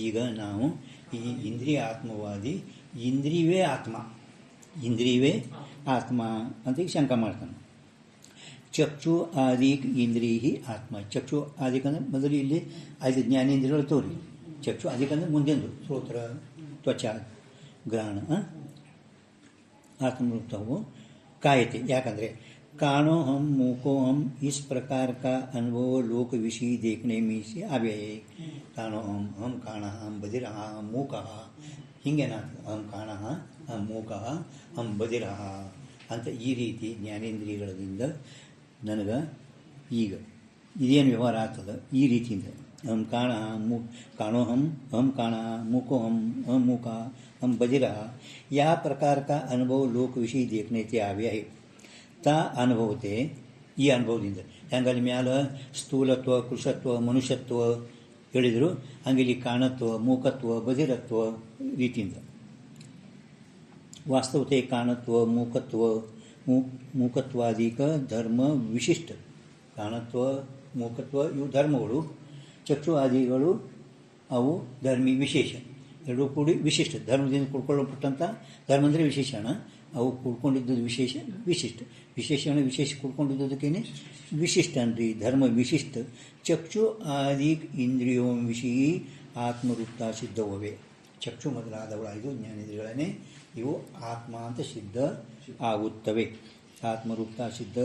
ಈಗ ನಾವು ಈ ಇಂದ್ರಿಯ ಆತ್ಮವಾದಿ ಇಂದ್ರಿಯವೇ ಆತ್ಮ, ಇಂದ್ರಿಯವೇ ಆತ್ಮ ಅಂತ ಈಗ ಶಂಕ ಮಾಡ್ತಾನೆ. ಚಕ್ಷು ಆದಿಕ್ ಇಂದ್ರಿಯ ಆತ್ಮ. ಚಕ್ಷು ಆದಿಕಂದ್ರೆ ಮೊದಲು ಇಲ್ಲಿ 5 ಜ್ಞಾನೇಂದ್ರಿಯಗಳು ತೋರಿ. ಚಕ್ಷು ಆದಿಕಂದ್ರೆ ಮುಂದೆಂದು ಶ್ರೋತ್ರ ತ್ವಚ ಗ್ರಹಣ आत्मरूपता कायते याकंद्रे कानो हम मूको हम इस प्रकार का अनुभव लोक विषय देखने में से आवे है. कानो हम काण हम बधिर हम मूक ಹಿಂಗೇನ हम ಕಾಣ हम ಮೂಕ हम ಬಧಿರ ಅಂತ ಈ ರೀತಿ ಜ್ಞಾನೇಂದ್ರಿಯಗಳಿಂದ ನನಗೆ ಈಗ ಇದೇನು ವ್ಯವಹಾರ ಆಗ್ತದೆ ಈ ರೀತಿಯಿಂದ हम काण कानो हम काण मूको हम मूक हम बधिर या प्रकार का अनुभव लोक विषय देखने से आव्या है. ता अनुभवते ಈ ಅನುಭವದಿಂದ ಹೆಂಗಲ್ಲಿ ಮ್ಯಾಲ ಸ್ಥೂಲತ್ವ ಕೃಷತ್ವ ಮನುಷ್ಯತ್ವ ಹೇಳಿದರು, ಹಂಗೆ ಇಲ್ಲಿ ಕಾಣತ್ವ ಮೂಕತ್ವ ಬಧಿರತ್ವ ರೀತಿಯಿಂದ ವಾಸ್ತವತೆ ಕಾಣತ್ವ ಮೂಕತ್ವಾದಿಕ ಧರ್ಮ ವಿಶಿಷ್ಟ. ಕಾಣತ್ವ ಮೂಕತ್ವ ಇವು ಧರ್ಮಗಳು, ಚಕ್ಷು ಆದಿಗಳು ಅವು ಧರ್ಮಿ ವಿಶೇಷ. ಎರಡೂ ಕೂಡಿ ವಿಶಿಷ್ಟ ಧರ್ಮದಿಂದ ಕುಡ್ಕೊಳ್ಳಲ್ಪಟ್ಟಂಥ ಧರ್ಮ ಅಂದರೆ ವಿಶೇಷಣ. ಅವು ಕುಡ್ಕೊಂಡಿದ್ದದ್ದು ವಿಶೇಷ ವಿಶಿಷ್ಟ. ವಿಶೇಷಣ ವಿಶೇಷ ಕುಡ್ಕೊಂಡಿದ್ದದಕ್ಕೇನೆ ವಿಶಿಷ್ಟ ಅನ್ರಿ ಧರ್ಮ ವಿಶಿಷ್ಟ. ಚಕ್ಷು ಆದಿ ಇಂದ್ರಿಯೋ ವಿಷಯ ಆತ್ಮರೂಪತಾ ಸಿದ್ಧವೇ. ಚಕ್ಷು ಮೊದಲಾದವುಗಳ 5 ಜ್ಞಾನೇಂದ್ರಿಯಗಳನ್ನೇ ಇವು ಆತ್ಮ ಅಂತ ಸಿದ್ಧ ಆಗುತ್ತವೆ. ಆತ್ಮರೂಪತಾ ಸಿದ್ಧ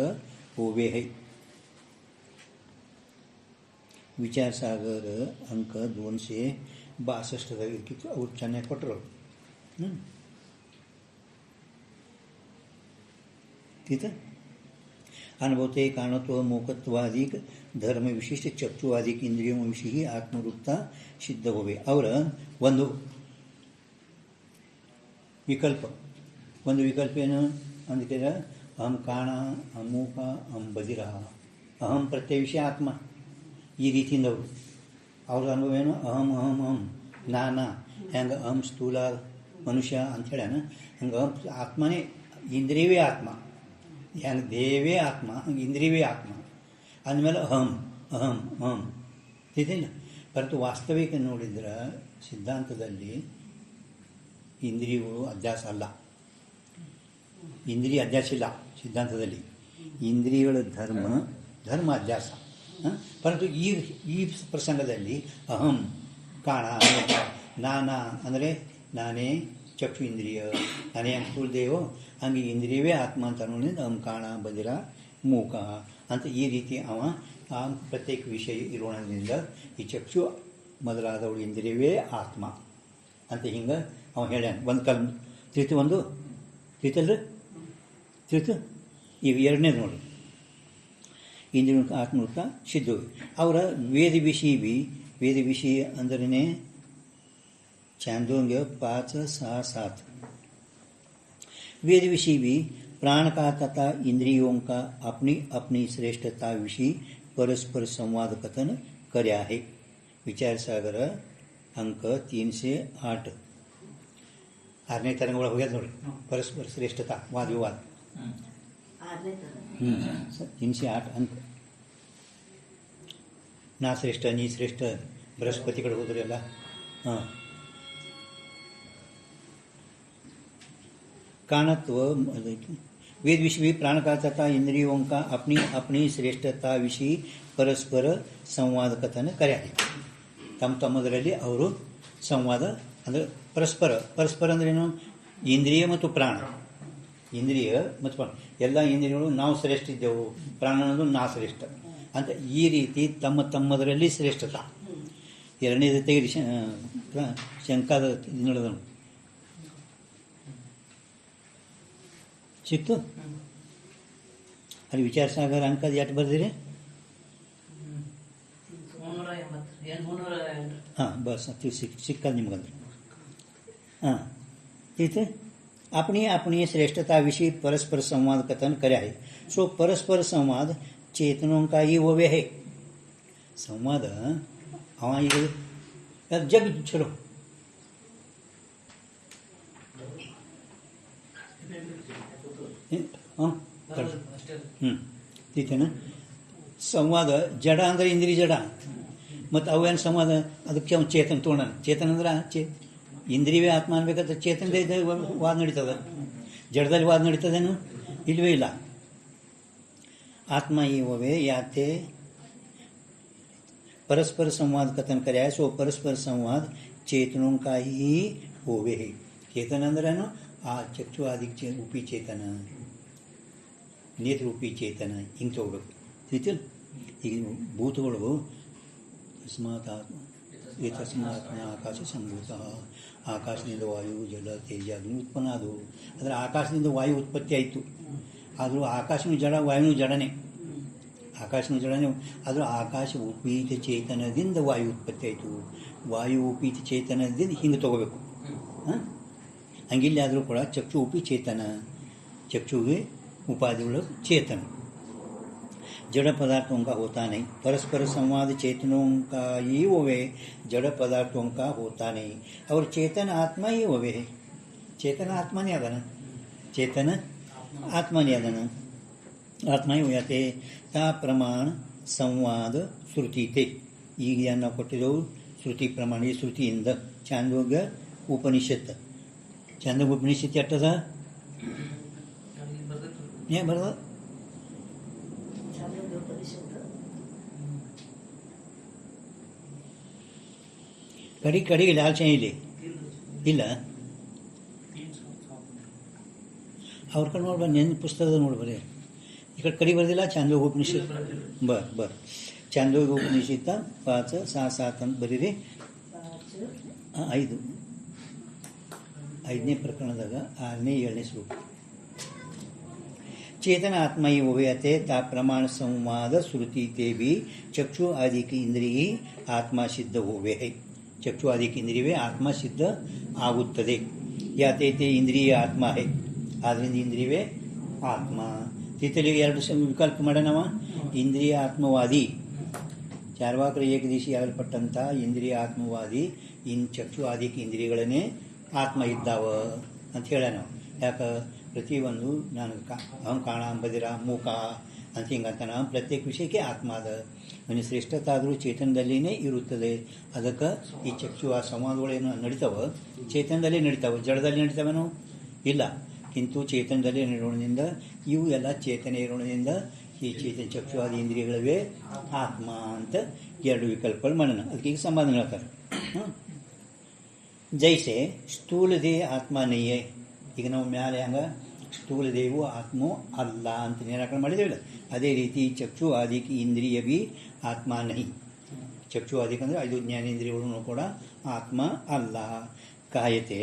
ಹೋವೆ ಹೈ. ವಿಚಾರ ಸಾಗರ ಅಂಕ 262 ಇರ್ಕಿತ್ತು. ಅವ್ರು ಚೆನ್ನಾಗಿ ಕೊಟ್ಟರು. ठीक है. अनुभवते कारणत्व मोकत्वादिक धर्म विशिष्ट चक्षुवादिक इंद्रियों विषय आत्मरूपता सिद्ध होवे. ಅವರ ಒಂದು ವಿಕಲ್ಪ ಏನು ಅಂದಿಕೆ ಅಹಂ ಕಾಣ ಅಹಂ ಮೂಕ ಅಹಂ ಬಧಿರ ಅಹಂ ಪ್ರತ್ಯಯ ವಿಷಯ ಆತ್ಮ. ಈ ರೀತಿಯಿಂದ ಅವ್ರ ಅನುಭವ ಏನು ಅಹಂ ಅಹಂ ಅಹಂ ನಾನಾ ಹೆಂಗೆ ಅಹಂ ಸ್ಥೂಲ ಮನುಷ್ಯ ಅಂಥೇಳ ಹಂಗೆ ಆತ್ಮನೇ ಇಂದ್ರಿಯವೇ ಆತ್ಮ. ಹೆಂಗೆ ದೇವೇ ಆತ್ಮ ಹಂಗೆ ಇಂದ್ರಿಯವೇ ಆತ್ಮ ಅಂದಮೇಲೆ ಅಹಂ ಅಹಂ ಅಹಂ ತಿದ್ದಿಲ್ಲ. ಪರತು ವಾಸ್ತವಿಕ ನೋಡಿದ್ರೆ ಸಿದ್ಧಾಂತದಲ್ಲಿ ಇಂದ್ರಿಯಗಳು ಅಧ್ಯಾಸ ಅಲ್ಲ, ಇಂದ್ರಿಯ ಅಧ್ಯಾಸ ಇಲ್ಲ ಸಿದ್ಧಾಂತದಲ್ಲಿ. ಇಂದ್ರಿಯಗಳ ಧರ್ಮ ಅಧ್ಯಾಸ. ಪರಂತು ಈ ಪ್ರಸಂಗದಲ್ಲಿ ಅಹಂ ಕಾಣ ನಾನಾ ಅಂದರೆ ನಾನೇ ಚಕ್ಷು ಇಂದ್ರಿಯ, ನಾನೇ ಹೆಂಗೆ ಸ್ಥೂಲದೇವೋ ಹಂಗೆ ಇಂದ್ರಿಯವೇ ಆತ್ಮ ಅಂತ ಅನ್ನೋದ್ರಿಂದ ಅಹಂ ಕಾಣ ಬಧಿರ ಮೂಕ ಅಂತ ಈ ರೀತಿ ಅವ ಆ ಪ್ರತ್ಯೇಕ ವಿಷಯ ಇರೋಣದಿಂದ ಈ ಚಕ್ಷು ಮೊದಲಾದವಳು ಇಂದ್ರಿಯವೇ ಆತ್ಮ ಅಂತ ಹಿಂಗೆ ಅವ ಹೇಳ್ಯಾನ. ಒಂದು ಕಲ್ ತಿಳಿತು, ಒಂದು ತಿಳಿತಲ್ರಿ ತಿಳಿತು. ಈಗ ಎರಡನೇದು ನೋಡಿ, ಇಂದ್ರಿಯ ಆತ್ಮರೂಪ ಸಿದ್ಧವು. ಅವರ ವೇದ ವಿಷಯ अंदरने छांदोग्य 5-6-7. वेद विषय भी प्राण का तथा इंद्रियों का अपनी अपनी श्रेष्ठता विषय परस्पर संवाद कथन कर्या है. विचार सागर अंक 3 से 8. 6ನೇ ತರಂಗ ಒಳಗೆ ಹೋಗ್ಯದ ನೋಡಿ, ಪರಸ್ಪರ ಶ್ರೇಷ್ಠತಾ ವಾದ ವಿವಾದ. 3 से 8 अंक. ನಾ ಶ್ರೇಷ್ಠ ನೀ ಶ್ರೇಷ್ಠ ಬೃಹಸ್ಪತಿ ಕಡೆ ಹೋದ್ರಿ ಅಲ್ಲ. ಹಾಂ, काणत्व वेद विषय प्राण का तथा इंद्रियों का अपनी अपनी श्रेष्ठता विषय परस्पर संवाद कथन कर्या है. ತಮ್ಮದರಲ್ಲಿ ಅವರು ಸಂವಾದ ಅಂದರೆ ಪರಸ್ಪರ ಅಂದ್ರೇನು, ಇಂದ್ರಿಯ ಮತ್ತು ಪ್ರಾಣ, ಇಂದ್ರಿಯ ಮತ್ತು ಪ್ರಾಣ ಎಲ್ಲ ಇಂದ್ರಿಯಗಳು ನಾವು ಶ್ರೇಷ್ಠ ಇದ್ದೆವು, ಪ್ರಾಣ ಅನ್ನೋದು ನಾ ಶ್ರೇಷ್ಠ ಅಂತ ಈ ರೀತಿ ತಮ್ಮದರಲ್ಲಿ ಶ್ರೇಷ್ಠತಾ. ಎರಡನೇದು ತೆಗೆದು ಶಂಕಾದ ನೋಡೋದನು ಸಿಕ್ತು. ಅಲ್ಲಿ ವಿಚಾರ ಸಾಗರ ಅಂಕದ ಎಷ್ಟು ಬರ್ದಿರಿ? ಹಾಂ, ಬಸ್ ಸಿಕ್ಕದು ನಿಮ್ಗಂದ್ರೆ. ಹಾಂ, ठीक है. अपनी अपनी श्रेष्ठता विषय परस्पर संवाद कथन कर्या है. सो परस्पर संवाद चेतनों का ही वो है. संवाद हाँ ಈಗ जग चलो ठीक है ना. संवाद जड़ ಅಂದ್ರೆ ಇಂದ್ರಿಯ ಜಡ, ಮತ್ತು ಅವೇನು ಸಂವಾದ ಅದಕ್ಕೆ ಅವ್ನು ಚೇತನ ತೊಗೊಳ ಚೇತನ ಅಂದ್ರೆ ಇಂದ್ರಿಯವೇ ಆತ್ಮ ಅನ್ಬೇಕಾದ್ರೆ ಚೇತನದೇ ವಾದ ನಡೀತದೆ. ಜಡದಲ್ಲಿ ವಾದ ನಡೀತದೇನು? ಇಲ್ಲವೇ ಇಲ್ಲ. आत्मा ही होवे याते परस्पर संवाद कथन कराया सो परस्पर संवाद चेतनों का ही होवे है. चेतन अंदर आ चक्षु आदि रूपी चेतन ನೇತ್ರ ರೂಪಿ ಚೇತನ ಹಿಂಗೆ ತಗೋಬೇಕು. ತಿಳಿತಿಲ್ಲ? ಈಗ ಭೂತಗಳು ತಸ್ಮಾತ್ ಆಕಾಶ ಸಂಭೂತ, ಆಕಾಶದಿಂದ ವಾಯು ಜಲ ತೇಜ ಅದು ಉತ್ಪನ್ನ. ಅದು ಅಂದರೆ ಆಕಾಶದಿಂದ ವಾಯು ಉತ್ಪತ್ತಿ ಆಯಿತು. ಆದರೂ ಆಕಾಶನೂ ಜಡ, ವಾಯುನೂ ಜಡನೆ. ಆಕಾಶನೂ ಜಡನೆ. ಆದರೂ ಆಕಾಶ ಉಪೀತ ಚೇತನದಿಂದ ವಾಯು ಉತ್ಪತ್ತಿ ಆಯಿತು. ವಾಯು ಉಪೀತ ಚೇತನದಿಂದ ಹಿಂಗೆ ತಗೋಬೇಕು. ಹಂಗಿಲ್ಲ ಆದರೂ ಕೂಡ ಚಕ್ಷು ಉಪಿ ಚೇತನ, ಚಕ್ಷುಗೆ उपाधिಗಳು चेतन. जड़ पदार्थों का होता नहीं. परस्पर संवाद चेतनों का ही होवे, जड़ पदार्थों का होता नहीं. और चेतन आत्मा ही होवे है. चेतन आत्मा नहीं आदना, चेतन आत्मा नहीं आदना, आत्मा ही हो जाते. ता प्रमाण संवाद श्रुति थे. ಈಗ ನಾವು ಕೊಟ್ಟಿದ್ದೆವು ಶ್ರುತಿ ಪ್ರಮಾಣ. ಈ ಶ್ರುತಿಯಿಂದ ಚಾಂದೋಗ್ಯ ಉಪನಿಷತ್. ಚಾಂದೋಗ್ಯ ಉಪನಿಷತ್ ಎಟ್ಟದ ಏ ಬರೋದ ಕಡೆಗೆ ಲಾಲ್ಚನೆ ಇಲ್ಲಿ ಇಲ್ಲ. ಅವ್ರ ಕಡೆ ನೋಡ್ಬ ನೆನ್ ಪುಸ್ತಕದ ನೋಡ್ಬರಿ. ಈ ಕಡೆ ಬರ್ದಿಲ್ಲ. ಚಾಂದೋಗ್ಯ ಉಪನಿಷತ್ ಬರ್ ಚಾಂದೋಗ್ಯ ಉಪನಿಷತ್ 5, 6, 7 ಅಂತ ಬರೀರಿ. 5ನೇ ಪ್ರಕರಣದಾಗ 6ನೇ 7ನೇ ಶ್ಲೋಕ. चेतन आत्मा ही होवे अते ता प्रमाण संवाद श्रुति ते भी चक्षु आदि की इंद्रिय आत्मा सिद्ध होवे है. चक्षु आदि की इंद्रिय आत्मा सिद्ध आगुತ್ತದೆ. याते ते इंद्रिय आत्मा है. आद्रिंद इंद्रिय आत्मा. तितलिಗೆ ಎರಡು ವಿಕಲ್ಪ ಮಾಡೋಣವ. ಇಂದ್ರಿಯ ಆತ್ಮವಾದಿ ಚಾರ್ವಾಕರು ಏಕದೇಶಿ ಆಗಲ್ಪಟ್ಟಂಥ ಇಂದ್ರಿಯ ಆತ್ಮವಾದಿ ಚಕ್ಷು ಆದಿ ಇಂದ್ರಿಯಗಳನ್ನೇ ಆತ್ಮ ಇದ್ದಾವ ಅಂತ ಹೇಳೋಣ. ಯಾಕೆ ಪ್ರತಿಯೊಂದು ನಾನು ಅಹಂ ಕಾಣ ಬದಿರ ಮೂಕ ಅಂತ ಹಿಂಗಂತಾನೆ. ಪ್ರತ್ಯೇಕ ವಿಷಯಕ್ಕೆ ಆತ್ಮ ಅದ. ಅವನ ಶ್ರೇಷ್ಠತೆ ಆದರೂ ಚೇತನದಲ್ಲಿನೇ ಇರುತ್ತದೆ. ಅದಕ್ಕೆ ಈ ಚಕ್ಷು ಆ ಸಂವಾದಗಳೇನು ನಡೀತಾವ ಚೇತನದಲ್ಲೇ ನಡೀತಾವೆ. ಜಡದಲ್ಲಿ ನಡೀತಾವೇನೋ ಇಲ್ಲ. ಕಿಂತು ಚೇತನದಲ್ಲೇ ನಡೆಯೋದ್ರಿಂದ ಇವು ಎಲ್ಲ ಚೇತನ ಇರೋದ್ರಿಂದ ಈ ಚೇತನ ಚಕ್ಷು ಆದಿ ಇಂದ್ರಿಯಗಳವೇ ಆತ್ಮ ಅಂತ ಎರಡು ವಿಕಲ್ಪಗಳು ಮಾಡೋಣ. ಅದಕ್ಕೆ ಈಗ ಸಂವಾದ ಹೇಳ್ತಾರೆ. ಜೈಸೆ ಸ್ಥೂಲ ದೇಹ ಆತ್ಮ ನಯ್ಯೇ. ಈಗ ನಾವು ಮ್ಯಾಲೆ ಹಂಗೆ ಸ್ಥೂಲ ದೇವು ಆತ್ಮೋ ಅಲ್ಲ ಅಂತ ನಿರಾಕರಣೆ ಮಾಡಿದೇವಿಲ್ಲ. ಅದೇ ರೀತಿ ಚಕ್ಷು ಆದಿಕ್ಕೆ ಇಂದ್ರಿಯ ಬಿ ಆತ್ಮ ನಹಿ. ಚಕ್ಷು ಆದಿಕ್ ಅಂದರೆ 5 ಜ್ಞಾನೇಂದ್ರಿಯಗಳನ್ನು ಕೂಡ ಆತ್ಮ ಅಲ್ಲ. ಕಾಯತೆ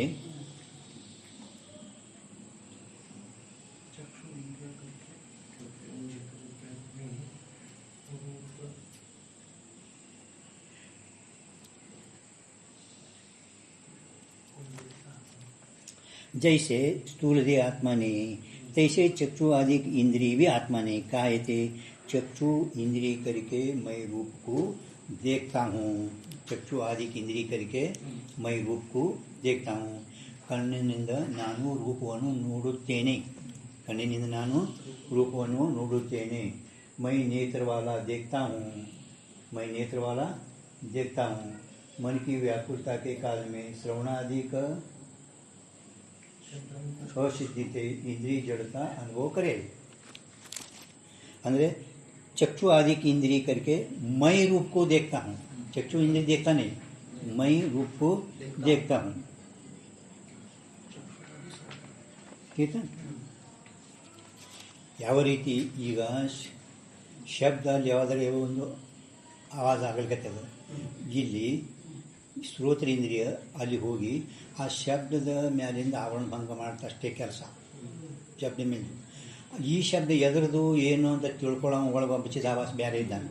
जैसे स्थूल देह आत्मा ने तैसे चक्षु आदि इंद्रिय भी आत्मा ने. कायते चक्षु इंद्रिय करके मैं रूप को देखता हूँ. चक्षु आदि इंद्रिय करके मैं रूप को देखता हूँ. ಕಣ್ಣಿನಿಂದ ನಾನು ರೂಪವನ್ನು ನೋಡುತ್ತೇನೆ. ಕಣ್ಣಿನಿಂದ ನಾನು ರೂಪವನ್ನು ನೋಡುತ್ತೇನೆ. मैं नेत्र वाला देखता हूँ. मैं नेत्र वाला देखता हूँ. मन की व्याकुलता के काल में श्रवणादि का असिद्धते इंद्रिय जड़ता अनुभव करे. ಅಂದರೆ चक्षु आदि की इंद्रिय करके मैं रूप को देखता हूँ. चक्षु इंद्रिय देखता नहीं, मैं रूप को देखता हूँ. ठीक है. ಯಾವ ರೀತಿ ಈಗ ಶಬ್ದ ಅಲ್ಲಿ ಯಾವುದಾದ್ರೆ ಒಂದು ಆವಾಜ ಆಗಲಿಕತ್ತದ, ಇಲ್ಲಿ ಶ್ರೋತ್ರೇಂದ್ರಿಯ ಅಲ್ಲಿ ಹೋಗಿ ಆ ಶಬ್ದದ ಮೇಲಿಂದ ಆವರಣ ಭಂಗ ಮಾಡ್ತಾ ಅಷ್ಟೇ ಕೆಲಸ. ಶಬ್ದ ಮೇಲೆ ಈ ಶಬ್ದ ಎದರದು ಏನು ಅಂತ ತಿಳ್ಕೊಳ್ಳೋ ಒಳಗೆ ಚಿದಾವಾಸ ಬೇರೆ ಇದ್ದಾನೆ.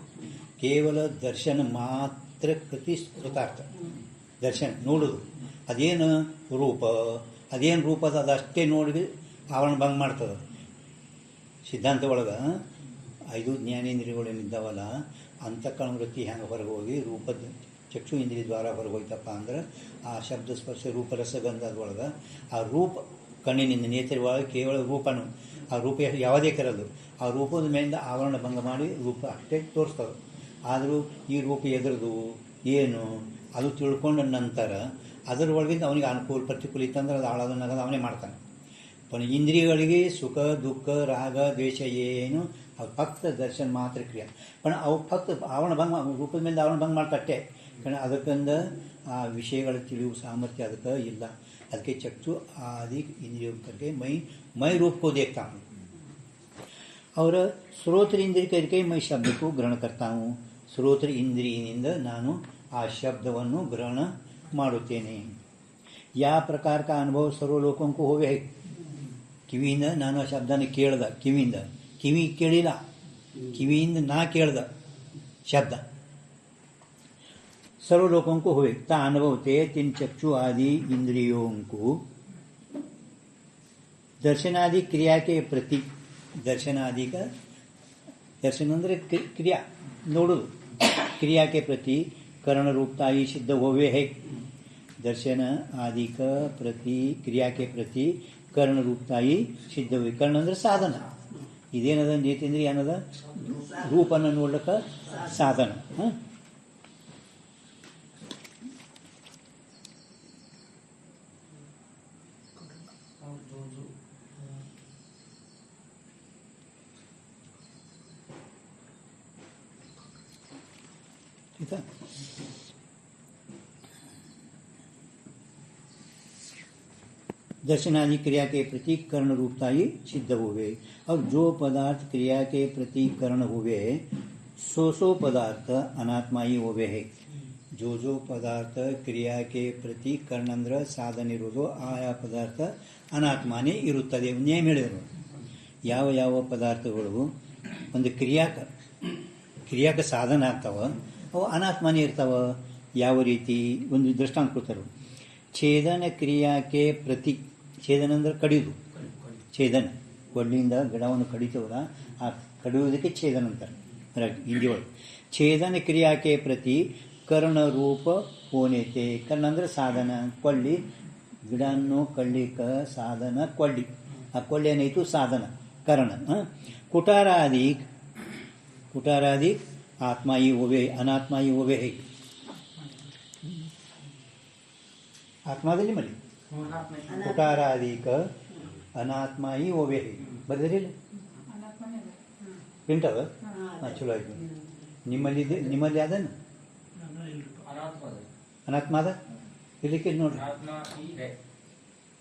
ಕೇವಲ ದರ್ಶನ ಮಾತ್ರ ಕೃತಾರ್ಥ. ದರ್ಶನ ನೋಡೋದು ಅದೇನು ರೂಪ, ಅದೇನು ರೂಪ ಅದ ಅದಷ್ಟೇ ನೋಡಿ ಆವರಣ ಭಂಗ ಮಾಡ್ತದೆ. ಸಿದ್ಧಾಂತ ಒಳಗೆ 5 ಜ್ಞಾನೇಂದ್ರಿಯಗಳೇನಿದ್ದಾವಲ್ಲ ಅಂತಃಕರಣ ವೃತ್ತಿ ಹೆಂಗೆ ಹೊರಗೆ ಹೋಗಿ ರೂಪದ ಚಕ್ಷು ಇಂದ್ರಿಯ ದ್ವಾರ ಹೊರಗೆ ಹೋಯ್ತಪ್ಪ ಅಂದ್ರೆ ಆ ಶಬ್ದ ಸ್ಪರ್ಶ ರೂಪರಸಗಂಧದೊಳಗೆ ಆ ರೂಪ ಕಣ್ಣಿನಿಂದ ನೇತ್ರ ಒಳಗೆ ಕೇವಲ ರೂಪನು, ಆ ರೂಪ ಯಾವುದೇ ಕರದು ಆ ರೂಪದ ಮೇಲಿಂದ ಆವರಣ ಭಂಗ ಮಾಡಿ ರೂಪ ಅಷ್ಟೇ ತೋರಿಸ್ತದೆ. ಆದರೂ ಈ ರೂಪ ಎದುರದು ಏನು ಅದು ತಿಳ್ಕೊಂಡ ನಂತರ ಅದರೊಳಗಿಂದ ಅವನಿಗೆ ಅನುಕೂಲ ಪ್ರತಿಕೂಲ ಇತ್ತಂದ್ರೆ ಅದು ಆಳೋದನ್ನಾಗದು ಅವನೇ ಮಾಡ್ತಾನೆ. पण ಇಂದ್ರಿಯಗಳಿಗೆ ಸುಖ ದುಃಖ ರಾಗ ದ್ವೇಷ ಏನು ಅವು ಫಕ್ತ ದರ್ಶನ ಮಾತ್ರ ಕ್ರಿಯೆ. पण ಅವು ಫಕ್ತ ಆವರಣ ಭಂಗ ರೂಪದ ಮೇಲೆ ಆವರಣ ಭಂಗ ಮಾಡ್ತಟ್ಟೆ. कारण ಅದಕ್ಕಂದ ಆ ವಿಷಯಗಳ ತಿಳಿಯುವ ಸಾಮರ್ಥ್ಯ ಅದಕ್ಕೆ ಇಲ್ಲ. ಅದಕ್ಕೆ चक्षु आदि इंद्रियों करके मैं रूप को देखता हूँ और श्रोत्र इंद्रिय करके मैं शब्द को ग्रहण करता हूँ. श्रोत्र इंद्रियनिंद ನಾನು ಆ ಶಬ್ದವನ್ನು ಗ್ರಹಣ ಮಾಡುತ್ತೇನೆ. ಯಾವ ಪ್ರಕಾರ का अनुभव सर्व लोगों को होवे है. ಕಿವಿಯಿಂದ ನಾನು ಆ ಶಬ್ದನ ಕೇಳ್ದ, ಕಿವಿಯಿಂದ ಕಿವಿ ಕೇಳಿಲ್ಲ, ಕಿವಿಯಿಂದ ನಾ ಕೇಳ್ದ ಶಬ್ದ सर्व लोगों को हुए ता अनुभवते तीन चक्षु आदि इंद्रियों को दर्शनादि क्रिया के प्रति. दर्शनादि का दर्शन अंदर क्रिया नोडुದು, क्रिया के प्रति करण रूपता ही सिद्ध होवे है. दर्शन आदि का प्रति क्रिया के प्रति कर्ण रूपता ही सिद्ध हुए. कर्ण ಅಂದ್ರೆ ಸಾಧನ. ಇದೇನದ ನೇತೇಂದ್ರಿಯ ಅನ್ನದ ರೂಪನ ನೋಡಕ ಸಾಧನ. ठीक है. दर्शनादि क्रिया के प्रति कर्ण रूपता ही सिद्ध हुए. अब जो पदार्थ क्रिया के प्रति कर्ण हुए सो पदार्थ अनात्मा ही हुए है. जो पदार्थ क्रिया के प्रति कर्ण अंद्र साधन इरोदो आया पदार्थ ಅನಾತ್ಮನೇ ಇರುತ್ತದೆ. ನೇಮ ಹೇಳಿದರು. ಯಾವ ಯಾವ ಪದಾರ್ಥಗಳು ಒಂದು ಕ್ರಿಯಾಕ ಸಾಧನ ಆಗ್ತಾವ ಅವು ಅನಾತ್ಮನೇ ಇರ್ತಾವ. ಯಾವ ರೀತಿ ಒಂದು ದೃಷ್ಟಾಂತ ಕೊಡ್ತಾರೆ. ಛೇದನ ಕ್ರಿಯಾಕ್ಕೆ ಪ್ರತಿ, ಛೇದನ ಅಂದ್ರೆ ಕಡಿಯೋದು, ಛೇದನ ಕೊಳ್ಳಿಯಿಂದ ಗಿಡವನ್ನು ಕಡಿತವಲ್ಲ ಆ ಕಡಿಯೋದಕ್ಕೆ ಛೇದನ ಅಂತಾರೆ ಹಿಂದಿ ಒಳಗೆ. ಛೇದನ ಕ್ರಿಯಾಕ್ಕೆ ಪ್ರತಿ ಕರ್ಣ ರೂಪ ಹೋನೇತೆ. ಕರ್ಣ ಅಂದ್ರೆ ಸಾಧನ, ಕೊಳ್ಳಿ ಗಿಡನ್ನು ಕಳ್ಳಿಕ ಸಾಧನ ಕೊಳ್ಳಿ. ಆ ಕೊಳ್ಳಿ ಏನಾಯಿತು ಸಾಧನ ಕರ್ಣ. ಕುಟಾರಾದಿ आत्मा ही होवे अनात्मा ही होवे है. ಆತ್ಮದಲ್ಲಿ ಮಲಿ ಕುಟಾರಾದಿಕ ಅನಾತ್ಮ ಈ ಹೋವೆ है. ಬದರಿಲ್ಲ ಪ್ರಿಂಟ್ ಅದ ಚಲೋ ಆಯ್ತು. ನಿಮ್ಮಲ್ಲಿ ಅದನ್ನು ಅನಾತ್ಮ ಅದ ಇದಕ್ಕೆ ನೋಡ್ರಿ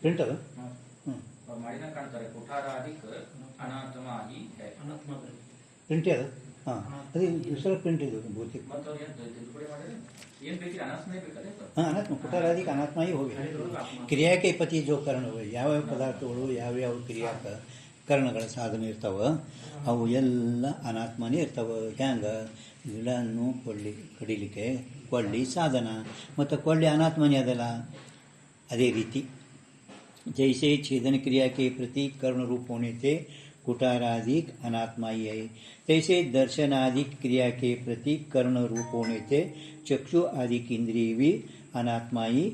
ಪ್ರಿಂಟ್ ಅದ ಪ್ರಿಂಟ್ ಅದ. ಹಾಂ ಅದೇ दुसरा प्रिंट ಇದು ಬಹುತೇಕ. ಹಾಂ ಅನಾತ್ಮ ಕುಟಾರಾದಿಕ ಅನಾತ್ಮ ही ಹೋಗಿ ಕ್ರಿಯಾಕ್ಕೆ ಪತಿ ಜೋ ಕರ್ಣ ಹೋಗಿ. ಯಾವ್ಯಾವ ಪದಾರ್ಥಗಳು ಯಾವ್ಯಾವ ಕ್ರಿಯಾಕ ಕರ್ಣಗಳ ಸಾಧನೆ ಇರ್ತಾವ ಅವು ಎಲ್ಲ ಅನಾತ್ಮನೇ ಇರ್ತಾವ. ಹ್ಯಾಂಗೆ ಗಿಡನ್ನು ಕಡಿಲಿಕ್ಕೆ ಕೊಳ್ಳಿ ಸಾಧನ ಮತ್ತು ಕೊಳ್ಳಿ ಅನಾತ್ಮನೇ ಅದಲ್ಲ. ಅದೇ ರೀತಿ जैसे छेदन क्रिया के प्रति कर्ण रूप होने से कुटारादिक अनात्मा ही है, तैसे दर्शनादिक क्रिया के प्रति कर्ण रूप होने से चक्षु आदिक इंद्रिय भी अनात्मा ही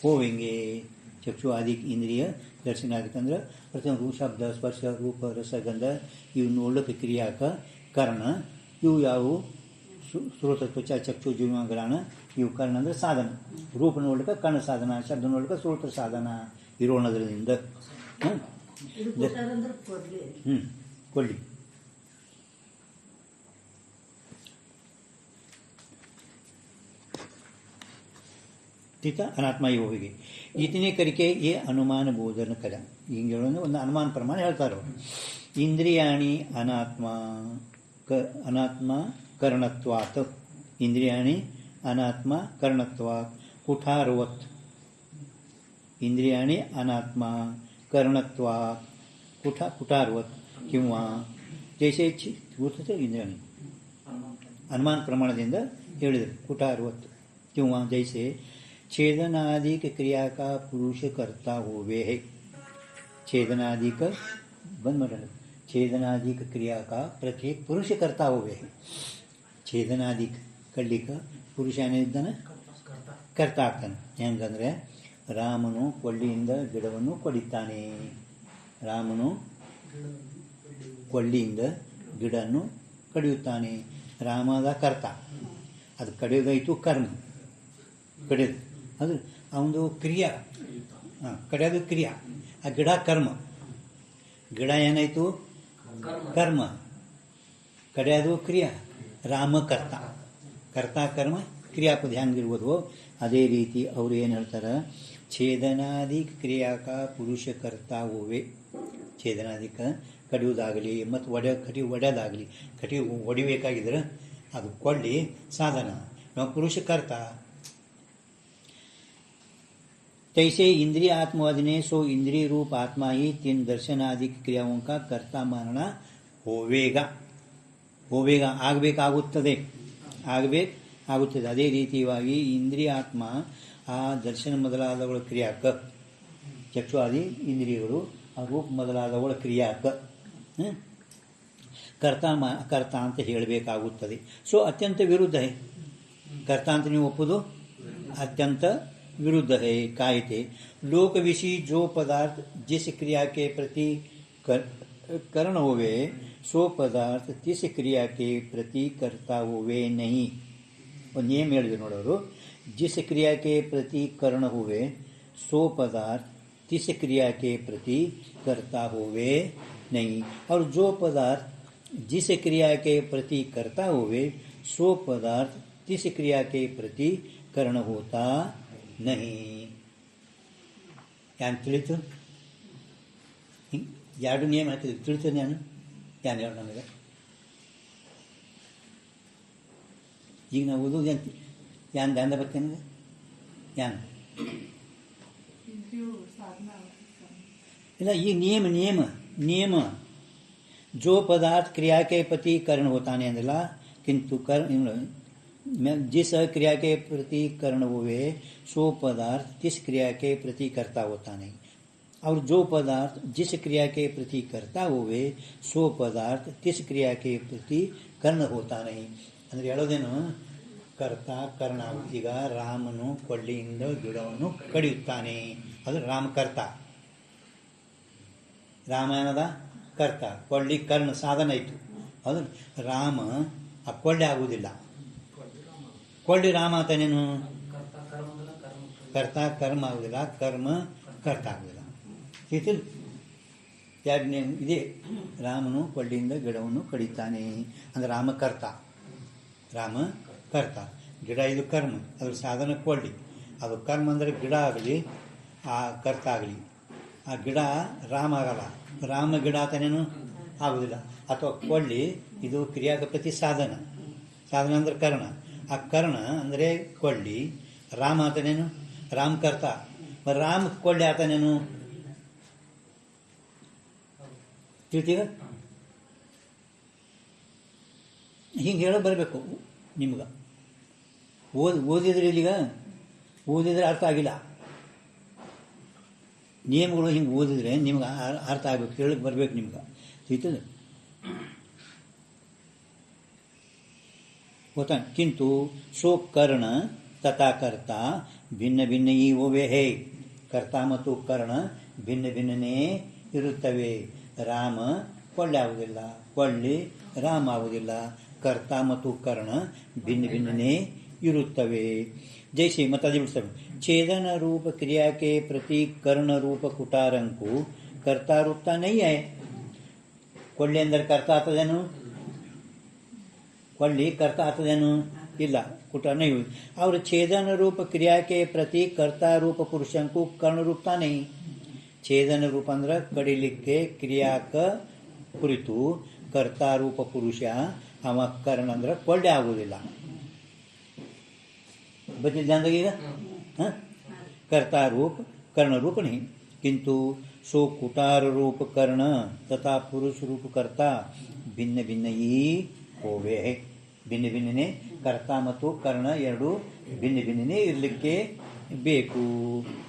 होवेंगे. चक्षु आदिक इंद्रिय दर्शनादिक अंदर प्रथम रूप शब्द स्पर्श रूप रसगंध इव नोड़क क्रिया का कर्ण इव याವು स्रोत त्वच चक्षु जीव ग्रहण इव कर्ण ಅಂದ್ರೆ ಸಾಧನ. ರೂಪ ನೋಡಕ ಕರ್ಣ ಸಾಧನ, ಶಬ್ದ ನೋಡಕ ಸ್ರೋತ ಸಾಧನ ಇರೋಣದ್ರಿಂದ ಕೊಳ್ಳಿ. ठीक है. अनात्मा ही होगी. इतने करके ये अनुमान बोधन करा. ಹಿಂಗೆ ಒಂದು ಅನುಮಾನ ಪ್ರಮಾಣ ಹೇಳ್ತಾರೆ. ಇಂದ್ರಿಯಾಣಿ ಅನಾತ್ಮ ಕರ್ಣತ್ವಾತ್. ಇಂದ್ರಿಯಾಣಿ ಅನಾತ್ಮ ಕರ್ಣತ್ವಾತ್ ಕುಠಾರವತ್. इंद्रियाणी अनात्मा कर्णत्वात् कुठारवत किंवा जैसे होते इंद्रियाणी अनुमान प्रमाणದಿಂದ ಹೇಳಿದರು. कुठारवत किंवा जैसे छेदनादिक क्रिया का पुरुष करता होवे है. छेदनादिक बंद माडल. छेदनादिक क्रिया का प्रत्येक पुरुष करता होवे है. छेदनादिक ಕಳ್ಳಿಕ ಪುರುಷ ಏನಿದ್ದಾನೆ ಕರ್ತಾ ಆಗ್ತಾನೆ. ಹೆಂಗಂದ್ರೆ ರಾಮನು ಕೊಳ್ಳಿಯಿಂದ ಗಿಡವನ್ನು ಕಡಿತಾನೆ. ರಾಮನು ಕೊಳ್ಳಿಯಿಂದ ಗಿಡನ್ನು ಕಡಿಯುತ್ತಾನೆ. ರಾಮದ ಕರ್ತ, ಅದು ಕಡಿಯೋದಾಯಿತು ಕರ್ಮ. ಕಡಿಯೋದು ಅದು ಅವನದು ಕ್ರಿಯಾ. ಕಡಿಯೋದು ಕ್ರಿಯಾ. ಆ ಗಿಡ ಕರ್ಮ. ಗಿಡ ಏನಾಯಿತು ಕರ್ಮ, ಕಡಿಯೋದು ಕ್ರಿಯಾ. ರಾಮ ಕರ್ತ. ಕರ್ತ ಕರ್ಮ ಕ್ರಿಯಾಪದ ಹೆಂಗಿರ್ಬೋದು ಅದೇ ರೀತಿ ಅವರು ಏನು ಹೇಳ್ತಾರೆ, ಛೇದನಾದಿ ಕ್ರಿಯಾಕ ಪುರುಷ ಕರ್ತ ಹೋವೆ. ಛೇದನಾದಿಕ ಕಡಿಯೋದಾಗಲಿ ಮತ್ತು ಒಡೆಯೋದಾಗಲಿ, ಹೊಡಿಬೇಕಾಗಿದ್ರೆ ಅದು ಕೊಳ್ಳಿ ಸಾಧನ, ನಾವು ಪುರುಷ ಕರ್ತ. तैसे इंद्रिय आत्मवादिने सो इंद्रिय रूप आत्मा ही तीन दर्शनादि क्रियाओं का कर्ता मानना होवेगा. ಹೋವೇಗ ಆಗಬೇಕಾಗುತ್ತದೆ, ಆಗಬೇಕಾಗುತ್ತದೆ. ಅದೇ ರೀತಿಯಾಗಿ ಇಂದ್ರಿಯ ಆತ್ಮ ಆ ದರ್ಶನ ಮೊದಲಾದವುಗಳ ಕ್ರಿಯಾಕ, ಚಕ್ಷುವಾದಿ ಇಂದ್ರಿಯಗಳು ಆ ರೂಪ ಮೊದಲಾದವುಗಳ ಕ್ರಿಯಾಕ ಕರ್ತ ಅಂತ ಹೇಳಬೇಕಾಗುತ್ತದೆ. ಸೊ ಅತ್ಯಂತ ವಿರುದ್ಧ ಹೇ ಕರ್ತ ಅಂತ ನೀವು ಒಪ್ಪುದು अत्यंत विरुद्ध है. कायते लोक विषी जो पदार्थ जिस क्रिया के प्रति करण होवे सो पदार्थ तिस क्रिया के प्रति करता होवे नहीं. और नियम ಹೇಳಿದ್ರು ನೋಡೋರು, जिस क्रिया के प्रति करण होवे सो पदार्थ तिस क्रिया के प्रति करता होवे नहीं. और जो पदार्थ जिस क्रिया के प्रति करता होवे सो पदार्थ तिस क्रिया के प्रति करण होता नहीं. ಯಾನ್ ತಿಳಿತು? ಎರಡು ನಿಯಮ ಹಾಕಿದ್ರು, ತಿಳಿತು ನಾನು ಯಾನ್ ಹೇಳ ನನಗೆ. ಈಗ ನಾವು ಓದೋದು ಯಾನ್ ಧ್ಯಾನ ಬರ್ತೇನೆ ಯಾನ್ ಇಲ್ಲ. ಈಗ ನಿಯಮ ನಿಯಮ ನಿಯಮ जो पदार्थ क्रिया के प्रति करण होता नहीं अंदला, किंतु जिस क्रिया के प्रति करण हुए सो पदार्थ तिस क्रिया के प्रति करता होता नहीं. और जो पदार्थ जिस क्रिया के प्रति करता हुए सो पदार्थ तिस क्रिया के प्रति कर्ण होता नहीं. ಅಂದರೆ ಹೇಳೋದೇನು, ಕರ್ತ ಕರ್ಣ. ಈಗ ರಾಮನು ಕೊಳ್ಳಿಯಿಂದ ಗಿಡವನ್ನು ಕಡಿಯುತ್ತಾನೆ, ಅದು ರಾಮಕರ್ತ. ರಾಮಾಯಣದ ಕರ್ತ, ಕೊಳ್ಳಿ ಕರ್ಣ ಸಾಧನ ಇತ್ತು. ಅದು ರಾಮ ಆ ಕೊಳ್ಳಿ ಆಗುವುದಿಲ್ಲ. ಕೊಳ್ಳಿ ರಾಮ ಆತನೇನು ಕರ್ತ ಕರ್ಮ ಆಗುವುದಿಲ್ಲ, ಕರ್ಮ ಕರ್ತ ಆಗುವುದಿಲ್ಲ. ಎರಡನೇ ಇದೆ, ರಾಮನು ಕೊಳ್ಳಿಯಿಂದ ಗಿಡವನ್ನು ಕಡಿತಾನೆ ಅಂದರೆ ರಾಮಕರ್ತ. ರಾಮ ಕರ್ತ, ಗಿಡ ಇದು ಕರ್ಮ, ಅದ್ರ ಸಾಧನ ಕೊಳ್ಳಿ. ಅದು ಕರ್ಮ ಅಂದರೆ ಗಿಡ ಆಗಲಿ ಆ ಕರ್ತ ಆಗಲಿ. ಆ ಗಿಡ ರಾಮ ಆಗಲ್ಲ, ರಾಮ ಗಿಡ ಆತನೇನು ಆಗುವುದಿಲ್ಲ. ಅಥವಾ ಕೊಳ್ಳಿ ಇದು ಕ್ರಿಯಾದ ಪ್ರತಿ ಸಾಧನ, ಸಾಧನ ಅಂದರೆ ಕರ್ಣ. ಆ ಕರ್ಣ ಅಂದರೆ ಕೊಳ್ಳಿ, ರಾಮ ಆತನೇನು ರಾಮಕರ್ತ. ರಾಮ ಕೊಳ್ಳಿ ಆತನೇನು ತಿಳಿತೀಗ? ಹಿಂಗೆ ಹೇಳೋ ಬರಬೇಕು ನಿಮ್ಗೆ. ಓದಿದ್ರೆ ಇಲ್ಲಿಗ ಓದಿದ್ರೆ ಅರ್ಥ ಆಗಿಲ್ಲ. ನಿಯಮಗಳು ಹಿಂಗೆ ಓದಿದ್ರೆ ನಿಮ್ಗೆ ಅರ್ಥ ಆಗಬೇಕು, ಹೇಳಕ್ಕೆ ಬರ್ಬೇಕು ನಿಮ್ಗೆ. ತಿಳಿತದೆ होता. किंतु सो कर्ण तथा कर्ता भिन्न भिन्न ही होवे है. कर्ता ಮತ್ತು ಕರ್ಣ ಭಿನ್ನ ಭಿನ್ನನೇ ಇರುತ್ತವೆ. ರಾಮ ಕೊಳ್ಳಿ ಆಗುವುದಿಲ್ಲ, ಕೊಳ್ಳಿ ರಾಮ ಆಗುವುದಿಲ್ಲ. ಕರ್ತ ಮತ್ತು ಕರ್ಣ ಭಿನ್ನ ಭಿನ್ನನೇ ಇರುತ್ತವೆ. जैसे मतलब छेदन रूप क्रिया के प्रति कर्ण रूप कुटारं को कर्ता रूपता नहीं है. ಕೊಳ್ಳಿ ಅಂದರೆ ಕರ್ತ ಆಗ್ತದೇನು? ಕೊಳ್ಳಿ ಕರ್ತ ಆಗ್ತದೇನು? ಇಲ್ಲ, कुटार नहीं हुई. और छेदन रूप क्रिया के प्रति कर्ता रूप पुरुषं को कर्ण रूपता नहीं. ಛೇದನ ರೂಪ ಅಂದ್ರೆ ಕಡಿಲಿಕ್ಕೆ ಕ್ರಿಯಾಕ ಕುರಿತು ಕರ್ತಾ ರೂಪ ಪುರುಷ ಅವ ಕರ್ಣ ಅಂದ್ರೆ ಕೊಳ್ಳೆ ಆಗುವುದಿಲ್ಲ. बच्चे ध्यान रखिएगा. कर्ता रूप कर्ण रूप नहीं, किंतु सो कुटार रूप कर्ण तथा पुरुष रूप कर्ता भिन्न भिन्न ही होवे है. ಭಿನ್ನ ಭಿನ್ನನೇ ಕರ್ತ ಮತ್ತು ಕರ್ಣ ಎರಡು ಭಿನ್ನ ಭಿನ್ನನೇ ಇರಲಿಕ್ಕೆ ಬೇಕು.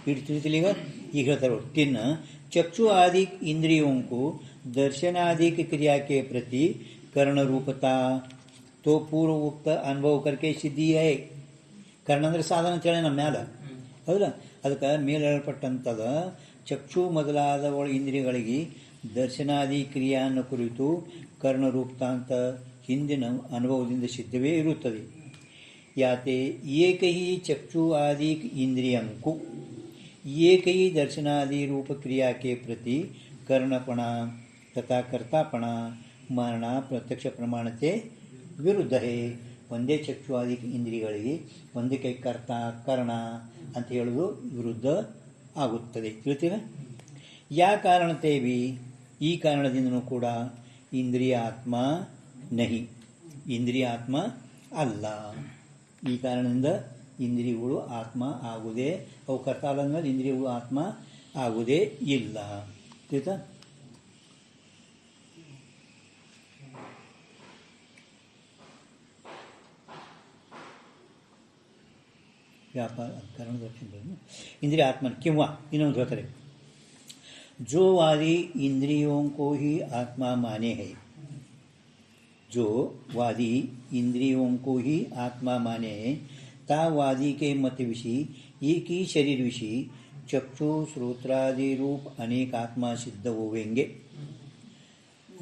ಈಗ ಈಗ ಹೇಳ್ತಾರೆ ತಿನ್ನ चक्षु आदि इंद्रियों को दर्शनादि की क्रिया के प्रति कर्ण रूपता तो पूर्व उक्त अनुभव करके सिद्धि है. ಕರ್ಣ ಅಂದರೆ ಸಾಧನ ಅಂತೇಳಿ ನಮ್ಮ ಮ್ಯಾಲ ಹೌದಲ್ಲ. ಅದಕ್ಕೆ ಮೇಲೆ ಹೇಳಲ್ಪಟ್ಟಂಥದ ಚಕ್ಷು ಮೊದಲಾದವಳ ಇಂದ್ರಿಯಗಳಿಗೆ ದರ್ಶನಾದಿ ಕ್ರಿಯೆಯನ್ನು ಕುರಿತು ಕರ್ಣರೂಪತ ಅಂತ ಹಿಂದಿನ ಅನುಭವದಿಂದ ಸಿದ್ಧವೇ ಇರುತ್ತದೆ. याते एक ही चक्षु आदि इंद्रियं को एक ही दर्शनादि रूप क्रिया के प्रति कर्णपणा तथा कर्तापणा मरಣ प्रत्यक्ष प्रमाणते ವಿರುದ್ಧ है ಒಂದೇ ಚಕ್ಷುವಾದಿ ಇಂದ್ರಿಯಗಳಿಗೆ ಒಂದಕ್ಕೆ ಕರ್ತ ಕರ್ಣ ಅಂತ ಹೇಳೋದು ವಿರುದ್ಧ ಆಗುತ್ತದೆ. ತಿಳಿತೀರ? ಯಾ ಕಾರಣತೆ ಬಿ ಈ ಕಾರಣದಿಂದನೂ ಕೂಡ ಇಂದ್ರಿಯ ಆತ್ಮ ನಹಿ, ಇಂದ್ರಿಯ ಆತ್ಮ ಅಲ್ಲ. ಈ ಕಾರಣದಿಂದ ಇಂದ್ರಿಯಗಳು ಆತ್ಮ ಆಗುವುದೇ, ಅವು ಕರ್ತ ಅಲ್ಲಂದ್ಮೇಲೆ ಇಂದ್ರಿಯಗಳು ಆತ್ಮ ಆಗುವುದೇ ಇಲ್ಲ. ತಿಳಿತಾ? व्यापार कारण इंद्रिय आत्मा किंवा ಇನ್ನೊಂದು ಹೇಳ್ತಾರೆ, जो वादी इंद्रियों को ही आत्मा माने है, जो वादी इंद्रियों को ही आत्मा माने है, ता वादी के मत विषय एक ही शरीर विषय चक्षु श्रोत्रादि रूप अनेक आत्मा सिद्ध होवेंगे.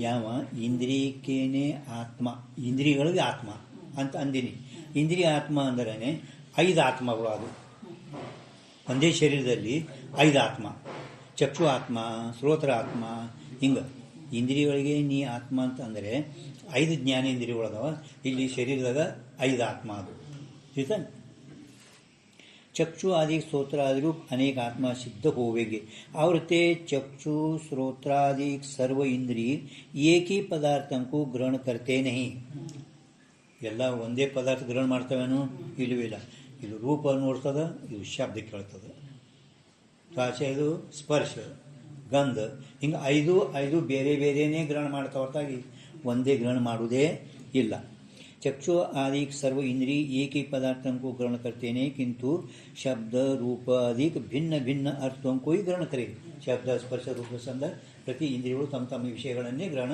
ಯಾವ ಇಂದ್ರಿಯಕ್ಕೇನೆ ಆತ್ಮ, ಇಂದ್ರಿಯಗಳಿಗೆ ಆತ್ಮ ಅಂತ ಅಂದಿನಿ. ಇಂದ್ರಿಯ ಆತ್ಮ ಅಂದರೇನೆ 5 ಆತ್ಮಗಳು. ಅದು ಒಂದೇ ಶರೀರದಲ್ಲಿ 5 ಆತ್ಮ, ಚಕ್ಷು ಆತ್ಮ, ಶ್ರೋತ್ರ ಆತ್ಮ, ಹಿಂಗೆ ಇಂದ್ರಿಯಗಳಿಗೆ ನೀ ಆತ್ಮ ಅಂತ ಅಂದರೆ 5 ಜ್ಞಾನೇಂದ್ರಿಯಗಳದಾವ. ಇಲ್ಲಿ ಶರೀರದಾಗ 5 ಆತ್ಮ. ಅದು ठीक है. चक्षु आदि श्रोत्रादि रूप अनेक आत्मा सिद्ध होवेंगे. और ते चक्षु श्रोत्रादि सर्व इंद्रिय एक ही पदार्थों को ग्रहण करते नहीं. ಎಲ್ಲ ಒಂದೇ ಪದಾರ್ಥ ಗ್ರಹಣ ಮಾಡ್ತವೇನು? ಇಲ್ಲವಿಲ್ಲ. ಇದು ರೂಪ ನೋಡ್ತದ, ಇದು ಶಬ್ದ ಕೇಳ್ತದೆ, ಭಾಷೆ, ಇದು ಸ್ಪರ್ಶ, ಗಂಧ, ಹಿಂಗೆ 5 ಬೇರೆ ಬೇರೆಯೇ ಗ್ರಹಣ ಮಾಡ್ತಾ ಹೊರತಾಗಿ ಒಂದೇ ಗ್ರಹಣ ಮಾಡುವುದೇ ಇಲ್ಲ. चक्षु आदि सर्व इंद्रिय एक ही पदार्थों को ग्रहण करते नहीं, किंतु शब्द रूप आदि भिन्न भिन्न अर्थों को ही ग्रहण करे. शब्द स्पर्श रूप संद प्रति इंद्रियಗಳು ತಮ್ಮ ತಮ್ಮ ವಿಷಯಗಳನ್ನೇ ಗ್ರಹಣ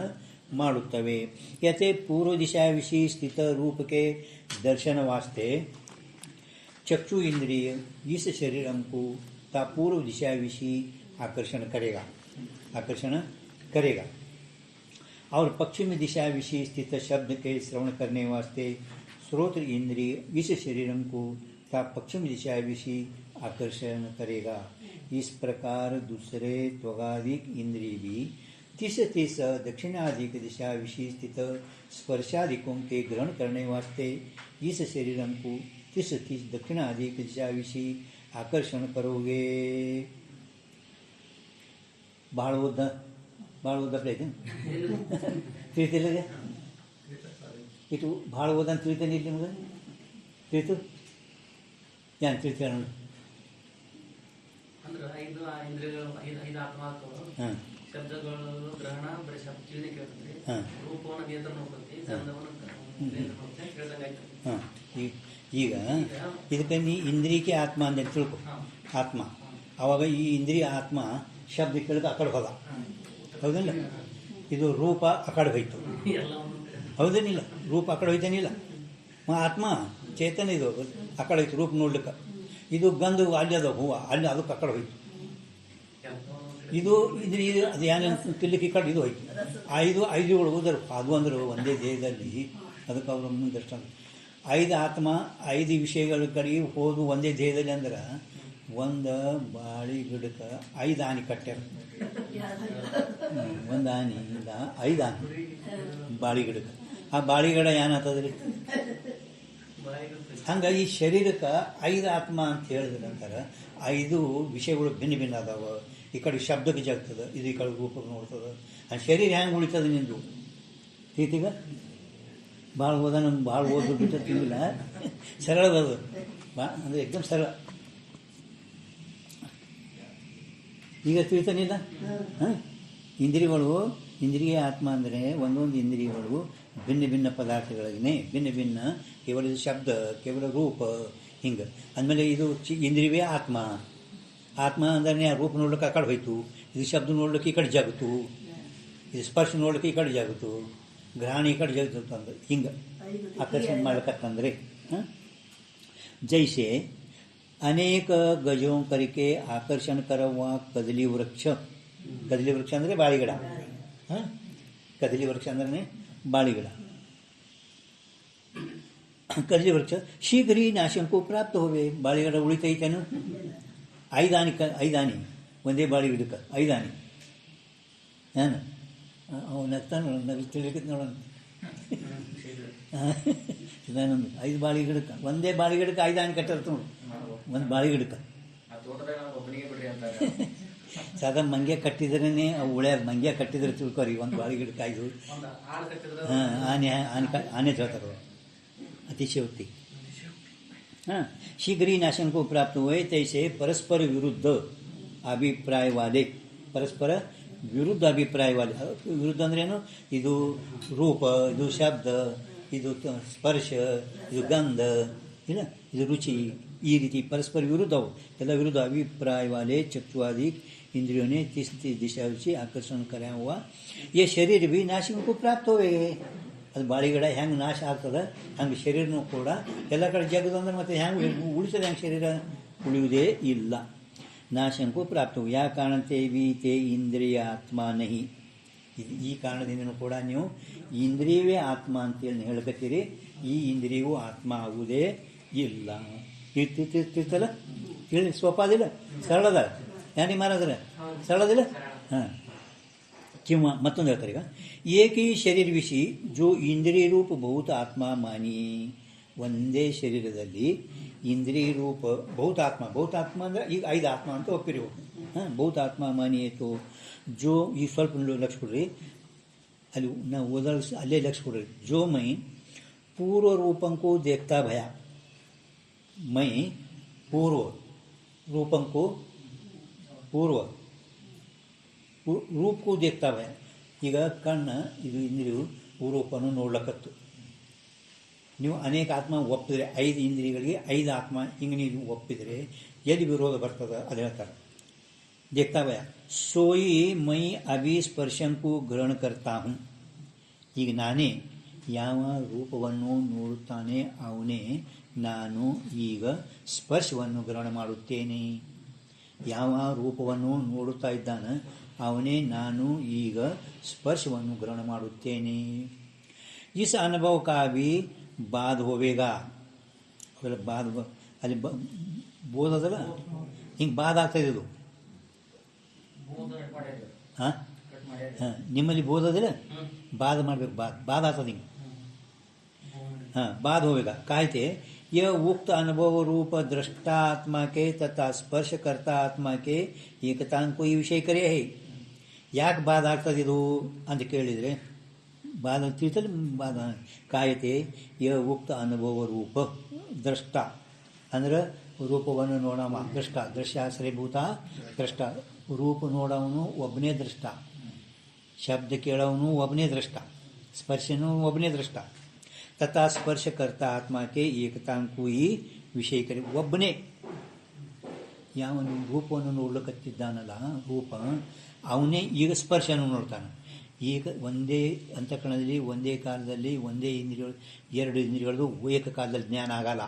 ಮಾಡುತ್ತವೆ. यते पूर्व दिशा विषय स्थित रूप के दर्शन वास्ते चक्षु इंद्रिय इस शरीरम को ता पूर्व दिशा विषय आकर्षण करेगा और पश्चिम दिशा विषय स्थित शब्द के श्रवण करने वास्ते श्रोत्र इंद्रिय इस शरीरम को ता पश्चिम दिशा विषय आकर्षण करेगा. इस प्रकार दूसरे त्वगादिक इंद्रिय भी 30 दक्षिणादिक दिशा विषय स्थित स्पर्शादिकों के ग्रहण करने वास्ते इस शरीरम को 30 दक्षिणादिक दिशा विषय आकर्षण करोगे. ಭಾಳ ಓದಪ್ಲೆ ಐತೆ ತಿಳಿತಿಲ್ಲ ಇಟ್ಟು ಭಾಳ ಓದಂತ ತಿಳಿತೇನೆ. ಇಲ್ಲಿ ನಿಮ್ಗೆ ತಿಳಿತು ಏನು ತಿಳಿತೀರ ನೋಡಿ. ಈಗ ಇದಕ್ಕೆ ನೀ ಇಂದ್ರಿಯಕ್ಕೆ ಆತ್ಮ ಅಂತ ತಿಳ್ಕೊ. ಆತ್ಮ ಆವಾಗ ಈ ಇಂದ್ರಿಯ ಆತ್ಮ ಶಬ್ದ ಕೇಳಿದ ಆ ಕಡೆ ಹೋದ, ಹೌದಿಲ್ಲ? ಇದು ರೂಪ ಆ ಕಡೆ ಹೋಯ್ತು, ಹೌದೇನಿಲ್ಲ? ರೂಪ ಆ ಕಡೆ ಹೋಯ್ತೇನಿಲ್ಲ? ಆತ್ಮ ಚೇತನ ಇದು ಆ ಕಡೆ ಹೋಯ್ತು ರೂಪ ನೋಡ್ಲಿಕ್ಕೆ. ಇದು ಗಂಧು ಅಲ್ಲಿ ಅದ ಹೂವು ಅಲ್ಲಿ ಅದಕ್ಕೆ ಆ ಕಡೆ ಹೋಯ್ತು. ಇದು ಅದು ಏನೇನು ತಿನ್ಲಿಕ್ಕೆ ಈ ಕಡೆ ಇದು ಹೋಯ್ತು. 5 ಹೋದರು. ಅದು ಅಂದ್ರೆ ಒಂದೇ ದೇಹದಲ್ಲಿ, ಅದಕ್ಕೆ ಅವ್ರ ಮುಂದಷ್ಟ 5 ಆತ್ಮ 5 ವಿಷಯಗಳ ಕಡೆಗೆ ಹೋದು ಒಂದೇ ದೇಹದಲ್ಲಿ ಅಂದ್ರೆ ಒಂದು ಬಾಳಿ ಗಿಡಕ್ಕೆ 5 ಆನೆ ಕಟ್ಟ್ಯಾರ. ಒಂದು ಆನೆ ಇಲ್ಲ 5 ಆನೆ ಬಾಳಿ ಗಿಡಕ್ಕೆ. ಆ ಬಾಳಿ ಗಿಡ ಏನಾಗ್ತದ್ರಿ? ಹಂಗೆ ಈ ಶರೀರಕ್ಕೆ 5 ಆತ್ಮ ಅಂತ ಹೇಳಿದ ನಂತರ 5 ವಿಷಯಗಳು ಭಿನ್ನ ಭಿನ್ನ ಅದಾವ. ಈ ಕಡೆ ಶಬ್ದಕ್ಕೆ ಜಾಗ್ತದೆ, ಇದು ಈ ಕಡೆ ರೂಪಕ್ಕೆ ನೋಡ್ತದೆ. ಆ ಶರೀರ ಹೆಂಗೆ ಉಳಿತದೆ ನಿಂದು ತೀತಿಗ? ಭಾಳ ನಮ್ಗೆ ಭಾಳ ಓದು ಬಿಟ್ಟು ತಿಂದಿಲ್ಲ, ಸರಳದದು ಅಂದರೆ ಎಕ್ದಮ್ ಸರಳ. ಈಗ ತಿಳಿತಾನಿಲ್ಲ? ಹಾಂ, ಇಂದ್ರಿಯ ಆತ್ಮ ಅಂದರೆ ಒಂದೊಂದು ಇಂದ್ರಿಯಗಳು ಭಿನ್ನ ಭಿನ್ನ ಪದಾರ್ಥಗಳಿಗೆ ಭಿನ್ನ ಭಿನ್ನ, ಕೇವಲ ಇದು ಶಬ್ದ, ಕೇವಲ ರೂಪ, ಹಿಂಗೆ ಅಂದಮೇಲೆ ಇದು ಇಂದ್ರಿಯವೇ ಆತ್ಮ. ಆತ್ಮ ಅಂದ್ರೆ ಆ ರೂಪ ನೋಡ್ಲಿಕ್ಕೆ ಆ ಕಡೆ ಹೋಯ್ತು, ಇದು ಶಬ್ದ ನೋಡ್ಲಿಕ್ಕೆ ಈ ಕಡೆ ಜಾಗುತ್ತು, ಇದು ಸ್ಪರ್ಶ ನೋಡ್ಲಿಕ್ಕೆ ಈ ಕಡೆ ಜಾಗುತ್ತು, ಗ್ರಹಣ ಈ ಕಡೆ ಜಾಗುತ್ತು ಅಂದ್ರೆ ಹಿಂಗೆ ಆಕರ್ಷಣೆ ಮಾಡ್ಲಿಕ್ಕಂದ್ರೆ. जैसे अनेक गजों करके आकर्षण करवा कदली वृक्ष ಅಂದರೆ ಬಾಳಿಗಿಡ. ಕದಲಿ ವೃಕ್ಷ ಅಂದ್ರೆ ಬಾಳಿಗಿಡ. कर्जे वृक्ष शीघ्र ही नाशंको प्राप्त होवे ಬಾಳಿಗಡ ಉಳಿತೈತೇನು ಐದಾನಿ ಒಂದೇ ಬಾಳಿ ಗಿಡಕ್ಕೆ ಐದಾನಿ ಏನು ಅವನು ನಗ್ತಾನೆ ನಗು ತಿಳಿಕತ್ ನೋಡೋಣ ಇದಾನೊಂದು 5 ಬಾಳಿ ಗಿಡಕ್ಕೆ ಒಂದೇ ಬಾಳಿ ಗಿಡಕ್ಕೆ 5 ಆನೆ ಕಟ್ಟಿರ್ತ ನೋಡು ಒಂದು ಬಾಳಿ ಗಿಡಕ್ಕೆ ಸಾದಾ ಮಂಗ್ಯ ಕಟ್ಟಿದ್ರೇ ಅವು ಉಳ್ಯಾದ ಮಂಗ್ಯ ಕಟ್ಟಿದ್ರೆ ತಿಳ್ಕೊರಿ ಒಂದು ಬಾಳಿ ಗಿಡಕ್ಕೆ 5 ಹಾಂ ಆನೆ ಹೇಳ್ತಾರೆ अतिशयोक्ति हाँ शीघ्र ही नाशन को प्राप्त हुए तैसे परस्पर विरुद्ध अभिप्राय वाले परस्पर विरुद्ध अभिप्राय वाले विरुद्ध अंद्रेನು ಇದು ರೂಪ ಇದು ಶಬ್ದ ಇದು ಸ್ಪರ್ಶ ಇದು ಗಂಧ ಇಲ್ಲ ಇದು ರುಚಿ ಈ ರೀತಿ परस्पर विरुद्ध हो ಎಲ್ಲ विरुद्ध अभिप्राय वाले चक्षु आदि इंद्रियों ने तीस दिशा से आकर्षण कराया हुआ ये शरीर भी नाशन को प्राप्त होएगा ಅದು ಬಾಳಿಗಿಡ ಹೆಂಗೆ ನಾಶ ಆಗ್ತದೆ ಹಂಗೆ ಶರೀರನೂ ಕೂಡ ಎಲ್ಲ ಕಡೆ ಜಗದಂದ್ರೆ ಮತ್ತು ಹೆಂಗೆ ಉಳಿತದೆ ಹೆಂಗೆ ಶರೀರ ಉಳಿಯುವುದೇ ಇಲ್ಲ ನಾಶಂಕು ಪ್ರಾಪ್ತ ಯಾ ಕಾರಣತೆ ವೀತೆ ಇಂದ್ರಿಯ ಆತ್ಮ ನಹಿ ಈ ಕಾರಣದಿಂದನೂ ಕೂಡ ನೀವು ಇಂದ್ರಿಯವೇ ಆತ್ಮ ಅಂತೇಳಿ ಹೇಳ್ಕತ್ತೀರಿ ಈ ಇಂದ್ರಿಯವೂ ಆತ್ಮ ಆಗುವುದೇ ಇಲ್ಲ ತಿಳ್ತಲ್ಲ ಹೇಳಿ ಸ್ವಪಾದಿಲ್ಲ ಸರಳದ ಯಾನಿ ಮಾರಾದ್ರೆ ಸರಳದಿಲ್ಲ ಹಾಂ किंवा ಮತ್ತೊಂದು ಹೇಳ್ತಾರೆ ಈಗ एक ही शरीर विषय जो इंद्रिय रूप बहुत आत्मा मानी ಒಂದೇ ಶರೀರದಲ್ಲಿ ಇಂದ್ರಿಯ ರೂಪ ಬಹುತ ಆತ್ಮ ಅಂದರೆ ಈಗ 5 ಆತ್ಮ ಅಂತ ಒಪ್ಪಿರಿ ಹಾಂ ಬಹುತ ಆತ್ಮ ಮಾನಿಯೇತು ಜೋ ಈ ಸ್ವಲ್ಪ ಲಕ್ಷ ಕೊಡ್ರಿ ಅಲ್ಲಿ ನಾವು ಓದಲು ಅಲ್ಲೇ ಲಕ್ಷ ಕೊಡ್ರಿ ಜೋ ಮೈ पूर्व रूपं को देखता भया मैं पूर्व रूपं को पूर्व ರೂಪಕ್ಕೂ ದೇಕ್ತಾವೆ ಈಗ ಕಣ್ಣು ಇದು ಇಂದ್ರಿಯು ರೂಪವನ್ನು ನೋಡ್ಲಕ್ಕತ್ತು ನೀವು ಅನೇಕ ಆತ್ಮ ಒಪ್ಪಿದರೆ 5 ಇಂದ್ರಿಯಗಳಿಗೆ 5 ಆತ್ಮ ಹಿಂಗೆ ನೀವು ಒಪ್ಪಿದರೆ ಎಲ್ಲಿ ವಿರೋಧ ಬರ್ತದೆ ಅದು ಹೇಳ್ತಾರೆ ದೇಕ್ತಾವೆ ಸೋಯಿ ಮೈ ಅಭಿ ಸ್ಪರ್ಶಂಕು ಗ್ರಹಣ ಕರ್ತಾ ಹೂँ ಈಗ ನಾನೇ ಯಾವ ರೂಪವನ್ನು ನೋಡುತ್ತಾನೆ ಅವನೇ ನಾನು ಈಗ ಸ್ಪರ್ಶವನ್ನು ಗ್ರಹಣ ಮಾಡುತ್ತೇನೆ ಯಾವ ರೂಪವನ್ನು ನೋಡುತ್ತಾ ಇದ್ದಾನೆ ಅವನೇ ನಾನು ಈಗ ಸ್ಪರ್ಶವನ್ನು ಗ್ರಹಣ ಮಾಡುತ್ತೇನೆ ಇಸ್ ಅನುಭವ ಕಾ ಭಿ ಬಾದ್ ಹೋವೇಗಾ ಅವೆಲ್ಲ ಬಾದ್ ಅಲ್ಲಿ ಬೋಧದಲ್ಲ ಹಿಂಗೆ ಬಾದ್ ಆಗ್ತಾಯಿದೆ ಇದು ಹಾಂ ಹಾಂ ನಿಮ್ಮಲ್ಲಿ ಬೋಧದಿಲ್ಲ ಬಾದ್ ಮಾಡಬೇಕು ಬಾದ್ ಆಗ್ತದೆ ಹಿಂಗೆ ಹಾಂ ಬಾದ್ ಹೋವೇಗಾ ಕಾಯ್ತೆ यह उक्त अनुभव रूप दृष्टा आत्मा के तथा स्पर्श करता आत्मा के एकता कोई विषय करे है ಯಾಕೆ ಬಾಧ ಆಗ್ತದಿದು ಅಂತ ಕೇಳಿದರೆ ಬಾಧ ತಿಳಿತಲ್ಲ ಬಾಧ ಕಾಯತೆ ಯ ಉಕ್ತ ಅನುಭವ ರೂಪ ದ್ರಷ್ಟ ಅಂದ್ರೆ ರೂಪವನ್ನು ನೋಡವ ದೃಶ್ಯಾಶ್ರಯಭೂತ ದ್ರಷ್ಟ ರೂಪ ನೋಡವನು ಒಬ್ಬನೇ ದ್ರಷ್ಟ ಶಬ್ದ ಕೇಳವನು ಒಬ್ಬನೇ ದ್ರಷ್ಟ ಸ್ಪರ್ಶನೂ ಒಬ್ಬನೇ ದ್ರಷ್ಟ ತಥಾ ಸ್ಪರ್ಶ ಕರ್ತ ಆತ್ಮಕ್ಕೆ ಏಕತಾಂಕು ಈ ವಿಷಯ ಕರೆ ಒಬ್ಬನೇ ಯಾವನು ರೂಪವನ್ನು ನೋಡ್ಲಿಕ್ಕತ್ತಿದ್ದಾನಲ್ಲ ರೂಪ ಅವನೇ ಈಗ ಸ್ಪರ್ಶನ ನೋಡ್ತಾನೆ ಈಗ ಒಂದೇ ಅಂತಃಕರಣದಲ್ಲಿ ಒಂದೇ ಕಾಲದಲ್ಲಿ ಒಂದೇ ಇಂದ್ರಿಯಗಳು 2 ಇಂದ್ರಿಯಗಳದು ಏಕಕಾಲದಲ್ಲಿ ಜ್ಞಾನ ಆಗಲ್ಲ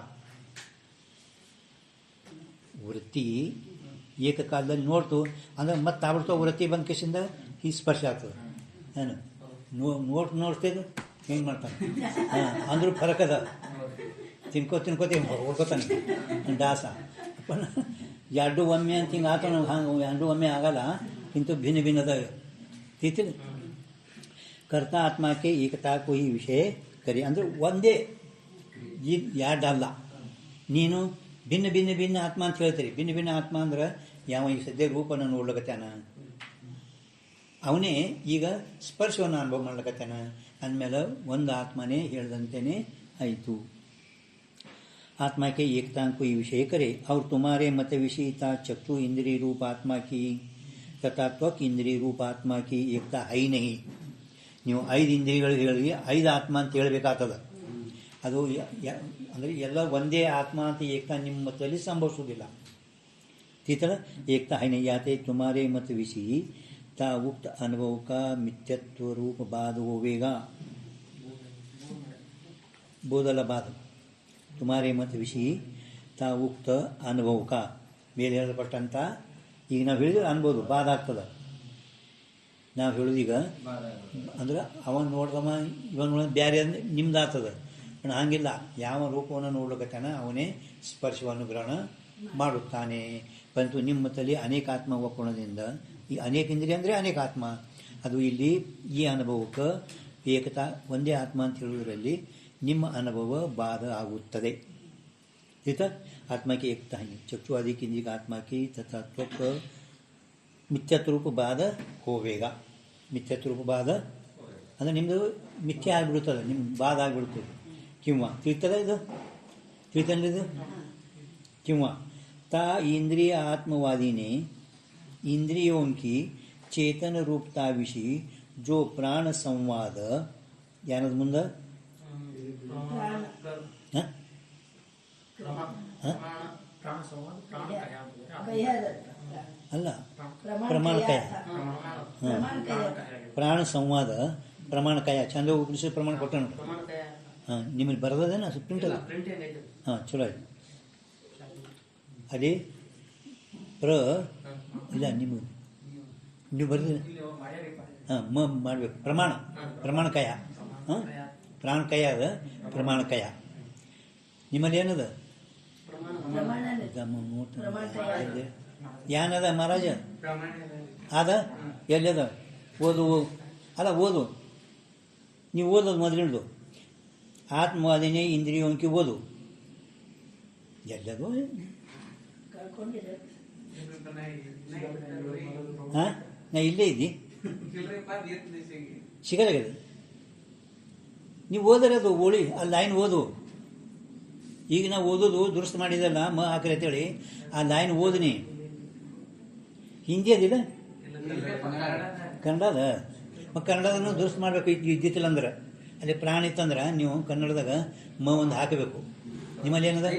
ವೃತ್ತಿ ಏಕಕಾಲದಲ್ಲಿ ನೋಡ್ತು ಅಂದ್ರೆ ಮತ್ತೆ ಆಗ್ಬಿಡ್ತಾವ ವೃತ್ತಿ ಬಂದ ಕೇಸಿಂದ ಈ ಸ್ಪರ್ಶ ಆಗ್ತದೆ ಏನು ನೋಡ್ತಿದ್ದು ಹೆಂಗೆ ಮಾಡ್ತಾನೆ ಹಾಂ ಅಂದ್ರೂ ಫರಕ್ ಅದ ತಿನ್ಕೋತಿ ಹೊಡ್ಕೋತಾನೆ ದಾಸ ಎರಡು ಒಮ್ಮೆ ಅಂತ ಹಿಂಗೆ ಆತ ನಾವು ಹಂಗೆ ಎರಡು ಒಮ್ಮೆ ಆಗಲ್ಲ किंतु भिन्न भिन्न ठीक है कर्ता आत्मा के एकता को ही विषय करी ಅಂದ್ರೆ ಒಂದೇ ಎರಡಲ್ಲ ನೀನು ಭಿನ್ನ ಭಿನ್ನ ಭಿನ್ನ ಆತ್ಮ ಅಂತ ಹೇಳ್ತೀರಿ ಭಿನ್ನ ಭಿನ್ನ ಆತ್ಮ ಅಂದ್ರೆ ಯಾವ ಈ ಸದ್ಯ ರೂಪನ ನೋಡ್ಲಕತ್ತಾನ ಅವನೇ ಈಗ ಸ್ಪರ್ಶವನ್ನು ಅನುಭವ ಮಾಡ್ಲಕತ್ತಾನ ಅಂದಮೇಲೆ ಒಂದು ಆತ್ಮನೇ ಹೇಳ್ದಂತೆಯೇ ಆಯಿತು आत्मा के एकता को ही विषय करे और तुम्हारे मत विषयता चक्षु इंद्रिय रूप आत्मा की तथा त्वक इंद्रिय रूप आत्मा की एकता है ही नहीं ನೀವು 5 ಇಂದ್ರಿಯಗಳಿಗೆ ಹೇಳಿ 5 ಆತ್ಮ ಅಂತ ಹೇಳಬೇಕಾಗ್ತದೆ ಅದು ಅಂದರೆ ಎಲ್ಲ ಒಂದೇ ಆತ್ಮ ಅಂತ ಏಕತಾ ನಿಮ್ಮ ಮತದಲ್ಲಿ ಸಂಭವಿಸುವುದಿಲ್ಲ ತೀತಲ ಏಕತಾ है नहीं आते तुम्हारे मत विषय ता उक्त अनुभव का मिथ्यत्व रूप बाद होवेगा बोधला बाद तुम्हारे मत विषय ता उक्त अनुभव का ಮೇಲೆ ಹೇಳಲ್ಪಟ್ಟಂಥ ಈಗ ನಾವು ಹೇಳಿದ್ರೆ ಅನ್ಬೋದು ಬಾಧ ಆಗ್ತದೆ ನಾವು ಹೇಳೋದೀಗ ಅಂದ್ರೆ ಅವನು ನೋಡ್ದವ ಇವನು ನೋಡಿದ ಬ್ಯಾರೆ ಅಂದ್ರೆ ನಿಮ್ದು ಆಗ್ತದೆ ಹಾಗಿಲ್ಲ, ಯಾವ ರೂಪವನ್ನು ನೋಡ್ಲಿಕ್ಕತ್ತಾನ ಅವನೇ ಸ್ಪರ್ಶವನ್ನು ಗ್ರಹಣ ಮಾಡುತ್ತಾನೆ. ಪರಂತು ನಿಮ್ಮ ತಲೆ ಅನೇಕಾತ್ಮ ಒಪ್ಪಣದಿಂದ, ಈ ಅನೇಕ ಇಂದ್ರಿಯ ಅಂದರೆ ಅನೇಕಾತ್ಮ, ಅದು ಇಲ್ಲಿ ಈ ಅನುಭವಕ್ಕೆ ಏಕತಾ ಒಂದೇ ಆತ್ಮ ಅಂತ ಹೇಳುವುದರಲ್ಲಿ ನಿಮ್ಮ ಅನುಭವ ಬಾಧ ಆಗುತ್ತದೆ. ठीक है, आत्मा की एकता है, चक्षु आदि की इंद्रिय आत्मा की तत्व ಮಿಥ್ಯಾತ್ವ ರೂಪ ಬಾಧ ಹೋವೇಗ. ಮಿಥ್ಯಾತ್ವ ರೂಪ ಬಾಧ ಅಂದರೆ ನಿಮ್ಮದು ಮಿಥ್ಯೆ ಆಗಿಬಿಡುತ್ತದೆ, ನಿಮ್ಗೆ ಬಾಧ ಆಗಿಬಿಡ್ತದೆ. ಕಿಂವ ತಿಳಿತದ ಇದು, ತಿಳಿತಂದಿದು ಕಿಂವ ता इंद्रिय आत्मवादी ने इंद्रियों की चेतन रूपता विषय जो प्राण संवाद ಏನದು ಮುಂದೆ ಅಲ್ಲ ಪ್ರಮಾಣಕಯ ಪ್ರಾಣ ಸಂವಾದ ಪ್ರಮಾಣಕಯ ಚಂದ ಉಪನಿಷತ್ ಪ್ರಮಾಣ ಕೊಟ್ಟ ನೋಡಿ. ಹಾಂ ನಿಮ್ಮಲ್ಲಿ ಬರೋದೇನ ಪ್ರಿಂಟ್ ಅಲ್ಲ? ಹಾಂ ಚಲೋ ಆಯ್ತು. ಅದೇ ಇಲ್ಲ ನಿಮಗೆ ನೀವು ಬರ್ದಿಲ್ಲ. ಹಾಂ ಮಾಡಬೇಕು ಪ್ರಮಾಣಕಯ. ಹಾಂ ಪ್ರಾಣಕಯ ಅದ ಪ್ರಮಾಣಕಯ. ನಿಮ್ಮಲ್ಲಿ ಏನದ ಏನದ ಮಹಾರಾಜ ಅದ ಎಲ್ಲದ ಓದು ಅಲ್ಲ ಓದು ನೀವು ಓದೋದು ಮೊದಲಿನದು ಆತ್ಮವಾದಿನೇ ಇಂದ್ರಿಯೋಂಕಿ ಓದು ಎಲ್ಲದು. ಹಾಂ ನಾ ಇಲ್ಲೇ ಇದ್ದಿ ಸಿಗಲಾಗದು. ನೀವು ಓದರೆ ಅದು ಓಳಿ ಆ ಲೈನ್ ಓದು. ಈಗ ನಾವು ಓದೋದು ದುರಸ್ತು ಮಾಡಿದಲ್ಲ ಮ ಹಾಕ್ರಿ ಅಂತೇಳಿ ಆ ಲೈನ್ ಓದಿನಿ. ಹಿಂದಿ ಅದಿಲ್ಲ ಕನ್ನಡ ಅದ. ಕನ್ನಡದನ್ನು ದುರಸ್ತು ಮಾಡಬೇಕು. ಇದ್ದಿತ್ತಿಲ್ಲ ಅಂದ್ರೆ ಅಲ್ಲಿ ಪ್ರಾಣ ಇತ್ತಂದ್ರೆ ನೀವು ಕನ್ನಡದಾಗ ಮ ಒಂದು ಹಾಕಬೇಕು. ನಿಮ್ಮಲ್ಲಿ ಏನದ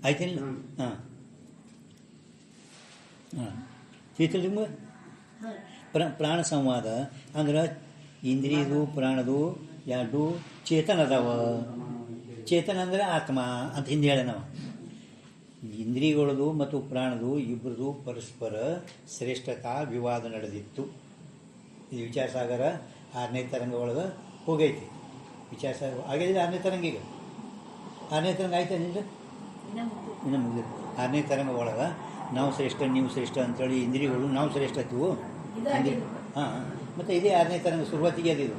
ಆಯ್ತಿಲ್ಲ? ಹಾಂ ಹಾಂ ತಿಳಿತಿಲ್ಲ ನಿಮ್ಗೆ. ಪ್ರಾಣ ಸಂವಾದ ಅಂದ್ರೆ ಇಂದ್ರಿಯದು ಪ್ರಾಣದು ಎರಡು ಚೇತನ ಅದಾವ. ಚೇತನ ಅಂದರೆ ಆತ್ಮ ಅಂತ ಹಿಂದೆ ಹೇಳ ನಾವು. ಇಂದ್ರಿಯಗಳದು ಮತ್ತು ಪ್ರಾಣದು ಇಬ್ಬರದು ಪರಸ್ಪರ ಶ್ರೇಷ್ಠತಾ ವಿವಾದ ನಡೆದಿತ್ತು. ಇದು ವಿಚಾರಸಾಗರ 6ನೇ ತರಂಗ ಒಳಗೆ ಹೋಗೈತಿ. ವಿಚಾರಸಾಗರ ಆಗಿದ್ರೆ 6ನೇ ತರಂಗ. ಈಗ 6ನೇ ತರಂಗ ಆಯ್ತಾ ನಿಂದು? ಇನ್ನು ಮುಗಿದು 6ನೇ ತರಂಗ ಒಳಗೆ ನಾವು ಶ್ರೇಷ್ಠ ನೀವು ಶ್ರೇಷ್ಠ ಅಂತೇಳಿ ಇಂದ್ರಿಯಗಳು ನಾವು ಶ್ರೇಷ್ಠ ಹತ್ತಿವು. ಹಾಂ ಮತ್ತು ಇದೇ 6ನೇ ತರಂಗ ಶುರುವಾತಿಗೆ ಅದಿದು.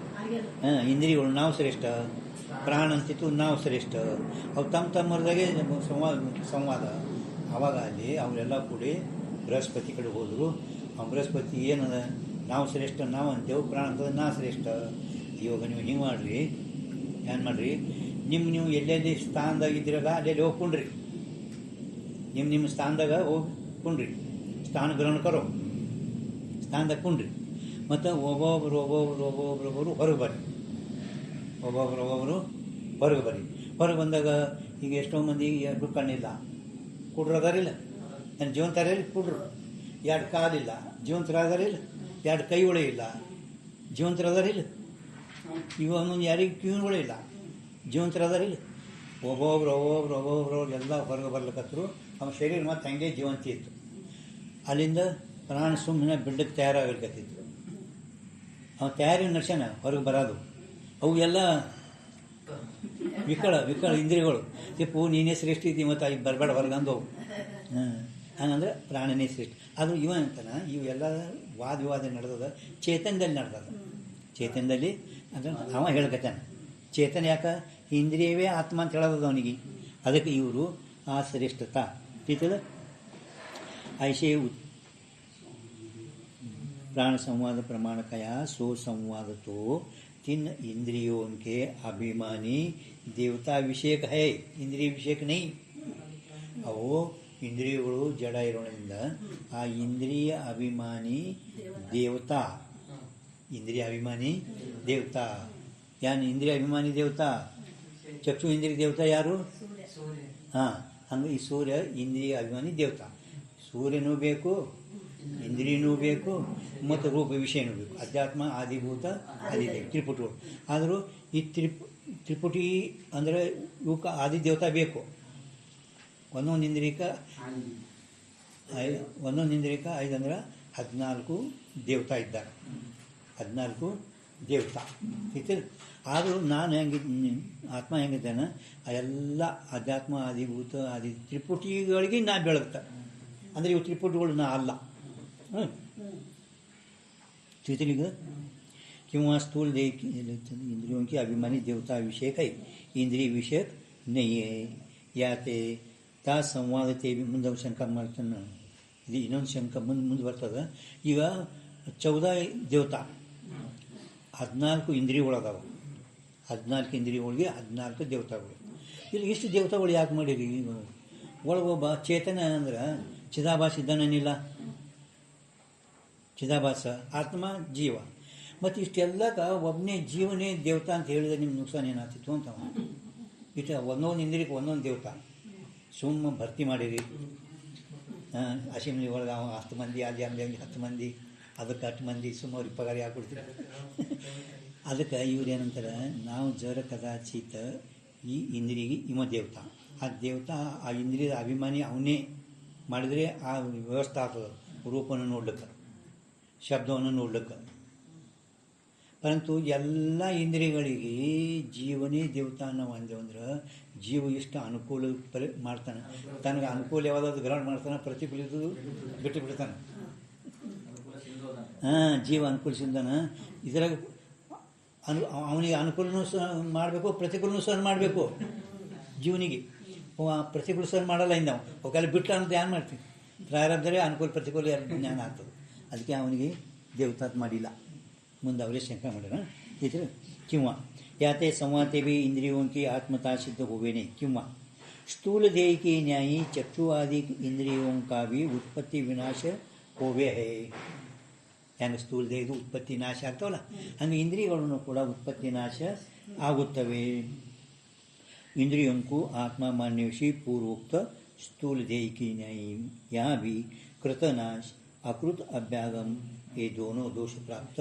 ಹಾಂ ಇಂದ್ರಿಯಗಳು ನಾವು ಶ್ರೇಷ್ಠ, ಪ್ರಾಣ ಅಂತಿತ್ತು ನಾವು ಶ್ರೇಷ್ಠ. ಅವು ತಮ್ಮದಾಗೆ ಸಂವಾದ. ಆವಾಗ ಅಲ್ಲಿ ಅವರೆಲ್ಲ ಕೂಡಿ ಬೃಹಸ್ಪತಿ ಕಡೆ ಹೋದರು. ಆ ಬೃಹಸ್ಪತಿ ಏನದ ನಾವು ಶ್ರೇಷ್ಠ ನಾವು ಅಂತೇವು, ಪ್ರಾಣ ಅಂತದ ನಾ ಶ್ರೇಷ್ಠ. ಇವಾಗ ನೀವು ಹಿಂಗೆ ಮಾಡಿರಿ, ಏನು ಮಾಡಿರಿ, ನೀವು ಎಲ್ಲೆಲ್ಲಿ ಸ್ಥಾನದಾಗಿದ್ದೀರಲ್ಲ ಅಲ್ಲೆಲ್ಲಿ ಹೋಗ್ಕೊಂಡ್ರಿ. ನಿಮ್ಮ ಸ್ಥಾನದಾಗ ಹೋಗ್ಕೊಂಡ್ರಿ. ಸ್ಥಾನ ಗ್ರಹಣ ಕರೋ ಸ್ಥಾನದಾಗ ಕುಂಡ್ರಿ. ಮತ್ತು ಒಬ್ಬೊಬ್ಬರು ಹೊರಗೆ ಬರ್ರಿ. ಒಬ್ಬೊಬ್ಬರು ಹೊರಗೆ ಬರ್ರಿ. ಹೊರಗೆ ಬಂದಾಗ ಈಗ ಎಷ್ಟೋ ಮಂದಿ ಎರಡು ಕಣ್ಣಿಲ್ಲ, ಕುಡ್ರು ಅದಾರಿಲ್ಲ. ನನ್ನ ಜೀವಂತರಿಲ್ಲ ಕುಡ್ರು. ಎರಡು ಕಾಲಿಲ್ಲ, ಜೀವಂತರ ಅದಾರಿಲ್ಲ. ಎರಡು ಕೈಗಳೇ ಇಲ್ಲ, ಜೀವಂತರ ಅದಾರಿಲ್ಲ. ಇವೊಂದೊಂದು ಯಾರಿಗೆ ಕಿವಿಗಳೇ ಇಲ್ಲ, ಜೀವಂತರ ಅದಾರಿಲ್ಲ. ಒಬ್ಬೊಬ್ರು ಎಲ್ಲ ಹೊರಗೆ ಬರ್ಲಿಕ್ಕತ್ತರು. ಅವನ ಶರೀರ ಮತ್ತು ಹಂಗೆ ಜೀವಂತಿ ಇತ್ತು. ಅಲ್ಲಿಂದ ಪ್ರಾಣ ಸುಮ್ಮನೆ ಬಿಡ್ಡಕ್ಕೆ ತಯಾರಾಗಲಿಕತ್ತಿತ್ತು. ಅವ ತಯಾರಿ ನಡ್ಸ್ಯಾನ ಹೊರಗೆ ಬರೋದು. ಅವು ಎಲ್ಲ ವಿಕಳ ಇಂದ್ರಿಯಗಳು. ತಿಪ್ಪು ನೀನೇ ಶ್ರೇಷ್ಠ ಇದ್ದಿ ಮತ್ತು ಈಗ ಬರಬೇಡ ಹೊರಗೆ ಅಂದವು. ಹಂಗಂದ್ರೆ ಪ್ರಾಣನೇ ಶ್ರೇಷ್ಠ. ಅದು ಇವ ಅಂತಾನ. ಇವೆಲ್ಲ ವಾದ ವಿವಾದ ನಡೆದದ ಚೇತನದಲ್ಲಿ ನಡೆದದ. ಚೇತನದಲ್ಲಿ ಅಂದ್ರೆ ಅವ ಹೇಳ್ಕತ್ತಾನ ಚೇತನ ಯಾಕೆ ಇಂದ್ರಿಯವೇ ಆತ್ಮ ಅಂತ ಹೇಳೋದು ಅವನಿಗೆ. ಅದಕ್ಕೆ ಇವರು ಆ ಶ್ರೇಷ್ಠತಾ ತಿಳಿತದ. ऐसे प्राण संवाद प्रमाणकया सो संवाद तो 3 इंद्रियों के अभिमानी देवता विषयक है, इंद्रिय विषयक नहीं. ಅವು ಇಂದ್ರಿಯಗಳು ಜಡ ಇರೋದ್ರಿಂದ ಆ ಇಂದ್ರಿಯ ಅಭಿಮಾನಿ ದೇವತಾ. ಇಂದ್ರಿಯ ಅಭಿಮಾನಿ ದೇವತಾ ಯಾನು? ಇಂದ್ರಿಯ ಅಭಿಮಾನಿ ದೇವತಾ ಚಕ್ಷು ಇಂದ್ರಿಯ ದೇವತಾ ಯಾರು? ಹಾಂ ಹಂಗೆ ಈ ಸೂರ್ಯ ಇಂದ್ರಿಯ ಅಭಿಮಾನಿ ದೇವತಾ. ಸೂರ್ಯನೂ ಬೇಕು, ಇಂದ್ರಿಯನೂ ಬೇಕು, ಮತ್ತು ರೂಪ ವಿಷಯನೂ ಬೇಕು. ಅಧ್ಯಾತ್ಮ ಆದಿಭೂತ ಆದಿದೇವ ತ್ರಿಪುಟಿಗಳು. ಆದರೂ ಈ ತ್ರಿಪುಟಿ ಅಂದರೆ ಇವಕ್ಕೆ ಆದಿದೇವತಾ ಬೇಕು. ಒಂದೊಂದು ಇಂದ್ರಿಯಕ್ಕೆ 5 ಅಂದ್ರೆ 14 ದೇವತಾ ಇದ್ದಾರೆ. 14 ದೇವತಾ ಐತೆ. ಆದರೂ ನಾನು ಹೆಂಗಿದ್ದೀನಿ, ಆತ್ಮ ಹೆಂಗಿದ್ದಾನೆ, ಎಲ್ಲ ಅಧ್ಯಾತ್ಮ ಆದಿಭೂತ ಆದಿ ತ್ರಿಪುಟಿಗಳಿಗೆ ನಾ ಬೆಳಗ್ತ. ಅಂದರೆ ಇವು ತ್ರಿಪುಟಿಗಳು ನಾ ಅಲ್ಲ. ठीक है. किंवा स्थूल देह इंद्रियों की अभिमानी देवता विषयक है, इंद्रिय विषयक नहीं है. या ते ತಾ ಸಂವಾದತೆ ಮುಂದೆ ಶಂಕ ಮಾಡ್ತಾನೆ. ಇದು ಇನ್ನೊಂದು ಶಂಕ ಮುಂದೆ ಬರ್ತದೆ. ಈಗ 14 ದೇವತಾ, 14 ಇಂದ್ರಿಯಗಳದಾವ. 14 ಇಂದ್ರಿಯಗಳಿಗೆ 14 ದೇವತಾಗಳು. ಇಲ್ಲಿ ಇಷ್ಟು ದೇವತಾಗಳು ಯಾಕೆ ಮಾಡಿರಿ? ಒಳಗೊಬ್ಬ ಚೇತನ ಅಂದ್ರೆ ಚಿದಾಭಾಸ ಇದ್ದಾನೇನಿಲ್ಲ, ಚಿದಾಭಾಸ ಆತ್ಮ ಜೀವ. ಮತ್ತು ಇಷ್ಟೆಲ್ಲಕ ಒಬ್ಬನೇ ಜೀವನೇ ದೇವತಾ ಅಂತ ಹೇಳಿದ್ರೆ ನಿಮ್ಮ ನುಕ್ಸಾನ ಏನಾಗ್ತಿತ್ತು ಅಂತ. ಇಷ್ಟು ಒಂದೊಂದು ಇಂದ್ರಿಯಕ್ಕೆ ಒಂದೊಂದು ದೇವತಾ ಸುಮ್ಮ ಭರ್ತಿ ಮಾಡಿರಿ. ಅಸೆಂಬ್ಲಿ ಒಳಗೆ 10 ಮಂದಿ, ಅಲ್ಲಿ ಅಂಬಿ 10 ಮಂದಿ, ಅದಕ್ಕೆ 8 ಮಂದಿ, ಸುಮಾರು ಪಗಾರ ಹಾಕ್ಬಿಡ್ತೀವಿ. ಅದಕ್ಕೆ ಇವ್ರು ಏನಂತಾರೆ, ನಾವು ಜರ ಕದಾಚಿತ ಈ ಇಂದ್ರಿಗೆ ಇವ ದೇವತಾ, ಆ ದೇವತಾ ಆ ಇಂದ್ರಿಯದ ಅಭಿಮಾನಿ ಅವನೇ ಮಾಡಿದರೆ ಆ ವ್ಯವಸ್ಥೆ ಆಗ್ತದೆ. ರೂಪವನ್ನು ನೋಡ್ಲಿಕ್ಕೆ, ಶಬ್ದವನ್ನು ನೋಡ್ಲಿಕ್ಕೆ. ಪರಂತು ಎಲ್ಲ ಇಂದ್ರಿಯಗಳಿಗೆ ಜೀವನೇ ದೇವತಾ ನಾವು ಅಂದೇವು ಅಂದ್ರೆ, ಜೀವ ಇಷ್ಟು ಅನುಕೂಲ ಮಾಡ್ತಾನೆ. ತನಗೆ ಅನುಕೂಲ ಯಾವುದಾದ್ರು ಗ್ರಹಣ ಮಾಡ್ತಾನೆ, ಪ್ರತಿಕೂಲ ಬಿಟ್ಟು ಬಿಡ್ತಾನೆ. ಜೀವ ಅನುಕೂಲಿಸಿದ್ದಾನ. ಇದರಾಗ ಅವನಿಗೆ ಅನುಕೂಲನೂ ಸಹ ಮಾಡಬೇಕು, ಪ್ರತಿಕೂಲನೂ ಸಹ ಮಾಡಬೇಕು. ಜೀವನಿಗೆ ಪ್ರತಿಕೂಲ ಸಹ ಮಾಡಲ್ಲ ಇಂದ ಅವಕ್ಕೆಲ್ಲ ಬಿಟ್ಟು ಅಂತ ಏನು ಮಾಡ್ತೀವಿ? ಪ್ರಾರಬ್ಧರೇ ಅನುಕೂಲ ಪ್ರತಿಕೂಲ ಜ್ಞಾನ ಆಗ್ತದೆ. ಅದಕ್ಕೆ ಅವನಿಗೆ ದೇವತಾತ್ ಮಾಡಿಲ್ಲ. ಮುಂದೆ ಅವರೇ ಶಂಕ ಮಾಡ್ಯಾರ. इधर किंवा याते संवाते भी इंद्रियों की आत्मता सिद्ध हुए नहीं. किंवा स्थूल देह की न्यायी चक्षु आदि इंद्रियों का भी उत्पत्ति विनाश होवे है. ಹೆಂಗೆ ಸ್ಥೂಲ ದೇಹದ ಉತ್ಪತ್ತಿ ನಾಶ ಆಗ್ತಾವಲ್ಲ, ಹಂಗೆ ಇಂದ್ರಿಯಗಳನ್ನು ಕೂಡ ಉತ್ಪತ್ತಿ ನಾಶ ಆಗುತ್ತವೆ. ಇಂದ್ರಿಯಂಕು ಆತ್ಮ ಮಾನ್ಯವಿಷಿ ಪೂರ್ವೋಕ್ತ ಸ್ಥೂಲ देह की न्यायी यहाँ भी कृतनाश अकृत अभ्यागम ये दोनों दोष प्राप्त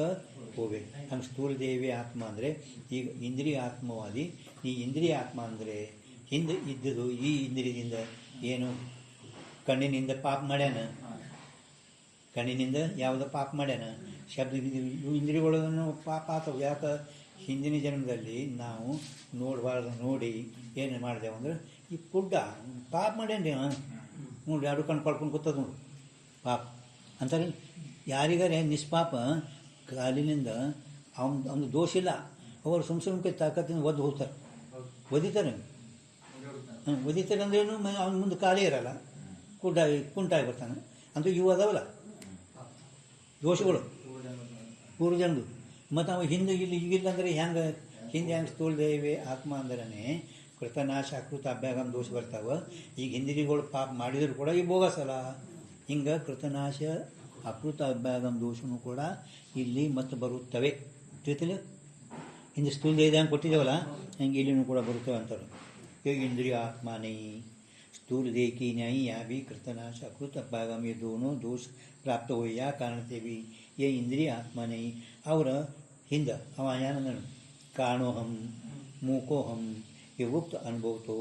ಹೋವೆ. ಹಂಗೆ ಸ್ಥೂಲ ದೇವೇ ಆತ್ಮ ಅಂದರೆ ಈಗ ಇಂದ್ರಿಯ ಆತ್ಮವಾದಿ. ಈ ಇಂದ್ರಿಯ ಆತ್ಮ ಅಂದರೆ ಹಿಂದೆ ಇದ್ದದು ಈ ಇಂದ್ರಿಯದಿಂದ ಏನು ಕಣ್ಣಿನಿಂದ ಪಾಪ ಮಾಡ್ಯಾನ, ಕಣ್ಣಿನಿಂದ ಯಾವುದೋ ಪಾಪ ಮಾಡ್ಯಾನ, ಶಬ್ದ ಇಂದ್ರಿಯಗಳನ್ನು ಪಾಪ ಆತವು. ಯಾಕೆ? ಹಿಂದಿನ ಜನ್ಮದಲ್ಲಿ ನಾವು ನೋಡಬಾರ್ದು ನೋಡಿ ಏನು ಮಾಡಿದೆವು ಅಂದ್ರೆ, ಈ ಕುಡ್ಡ ಪಾಪ ಮಾಡ್ಯಾನ್ರಿ ನೋಡಿ, ಎರಡು ಕಣ್ಣು ಕಳ್ಕೊಂಡು ಕೂತದ ನೋಡು ಪಾಪ ಅಂತಾರೆ. ಯಾರಿಗಾರೆ ನಿಷ್ಪಾಪ ಕಾಲಿನಿಂದ ಅವನು ದೋಷ ಇಲ್ಲ, ಅವರು ಸುಮ್ಕೆ ತಾಕತ್ತಿನ ಒದ್ದು ಹೋಗ್ತಾರೆ, ಒದಿತಾರೆ. ಒದಿತಾರೆ ಅಂದ್ರೇನು? ಅವನ ಮುಂದೆ ಕಾಲೇ ಇರಲ್ಲ, ಕುಂಟಾಗಿ ಬರ್ತಾನೆ. ಅಂತೂ ಇವು ಅದಾವಲ್ಲ ದೋಷಗಳು ಪೂರ್ವಜನ್ದು. ಮತ್ತು ಅವ ಹಿಂದೆ ಇಲ್ಲಿ ಈಗಿಲ್ಲ ಅಂದರೆ ಹೆಂಗೆ? ಹಿಂದೆ ಹೆಂಗೆ ಸ್ಥೂಲ ದೇವೇ ಆತ್ಮ ಅಂದ್ರೇ ಕೃತನಾಶ ಅಕೃತ ಅಭ್ಯಾಗಮ ದೋಷ ಬರ್ತಾವೆ. ಈಗ ಹಿಂದಿರಿಗಳು ಪಾಪ ಮಾಡಿದ್ರು ಕೂಡ ಈ ಬೋಗಸಲ್ಲ. ಹಿಂಗೆ ಕೃತನಾಶ ಅಕೃತ ಅಭ್ಯಾಗಮ ದೋಷನೂ ಕೂಡ ಇಲ್ಲಿ ಮತ್ತೆ ಬರುತ್ತವೆ. ತಿಳಿತಿಲ್ಲ? ಹಿಂದೆ ಸ್ಥೂಲ ದೇಹ ಕೊಟ್ಟಿದ್ದೇವಲ್ಲ, ಹಂಗೆ ಇಲ್ಲಿನೂ ಕೂಡ ಬರುತ್ತವೆ ಅಂತಾರೆ. ಇಂದ್ರಿಯ ಆತ್ಮನೇ ಸ್ಥೂल देह की न्यायी यहाँ भी कृतनाश अकृत अभ्यागम ये दोनों दोष प्राप्त हुए. या कारण से भी ये इंद्रिय आत्मा नहीं. और हिंद अवायान काणोहम मूकोहम ये उक्त अनुभव तो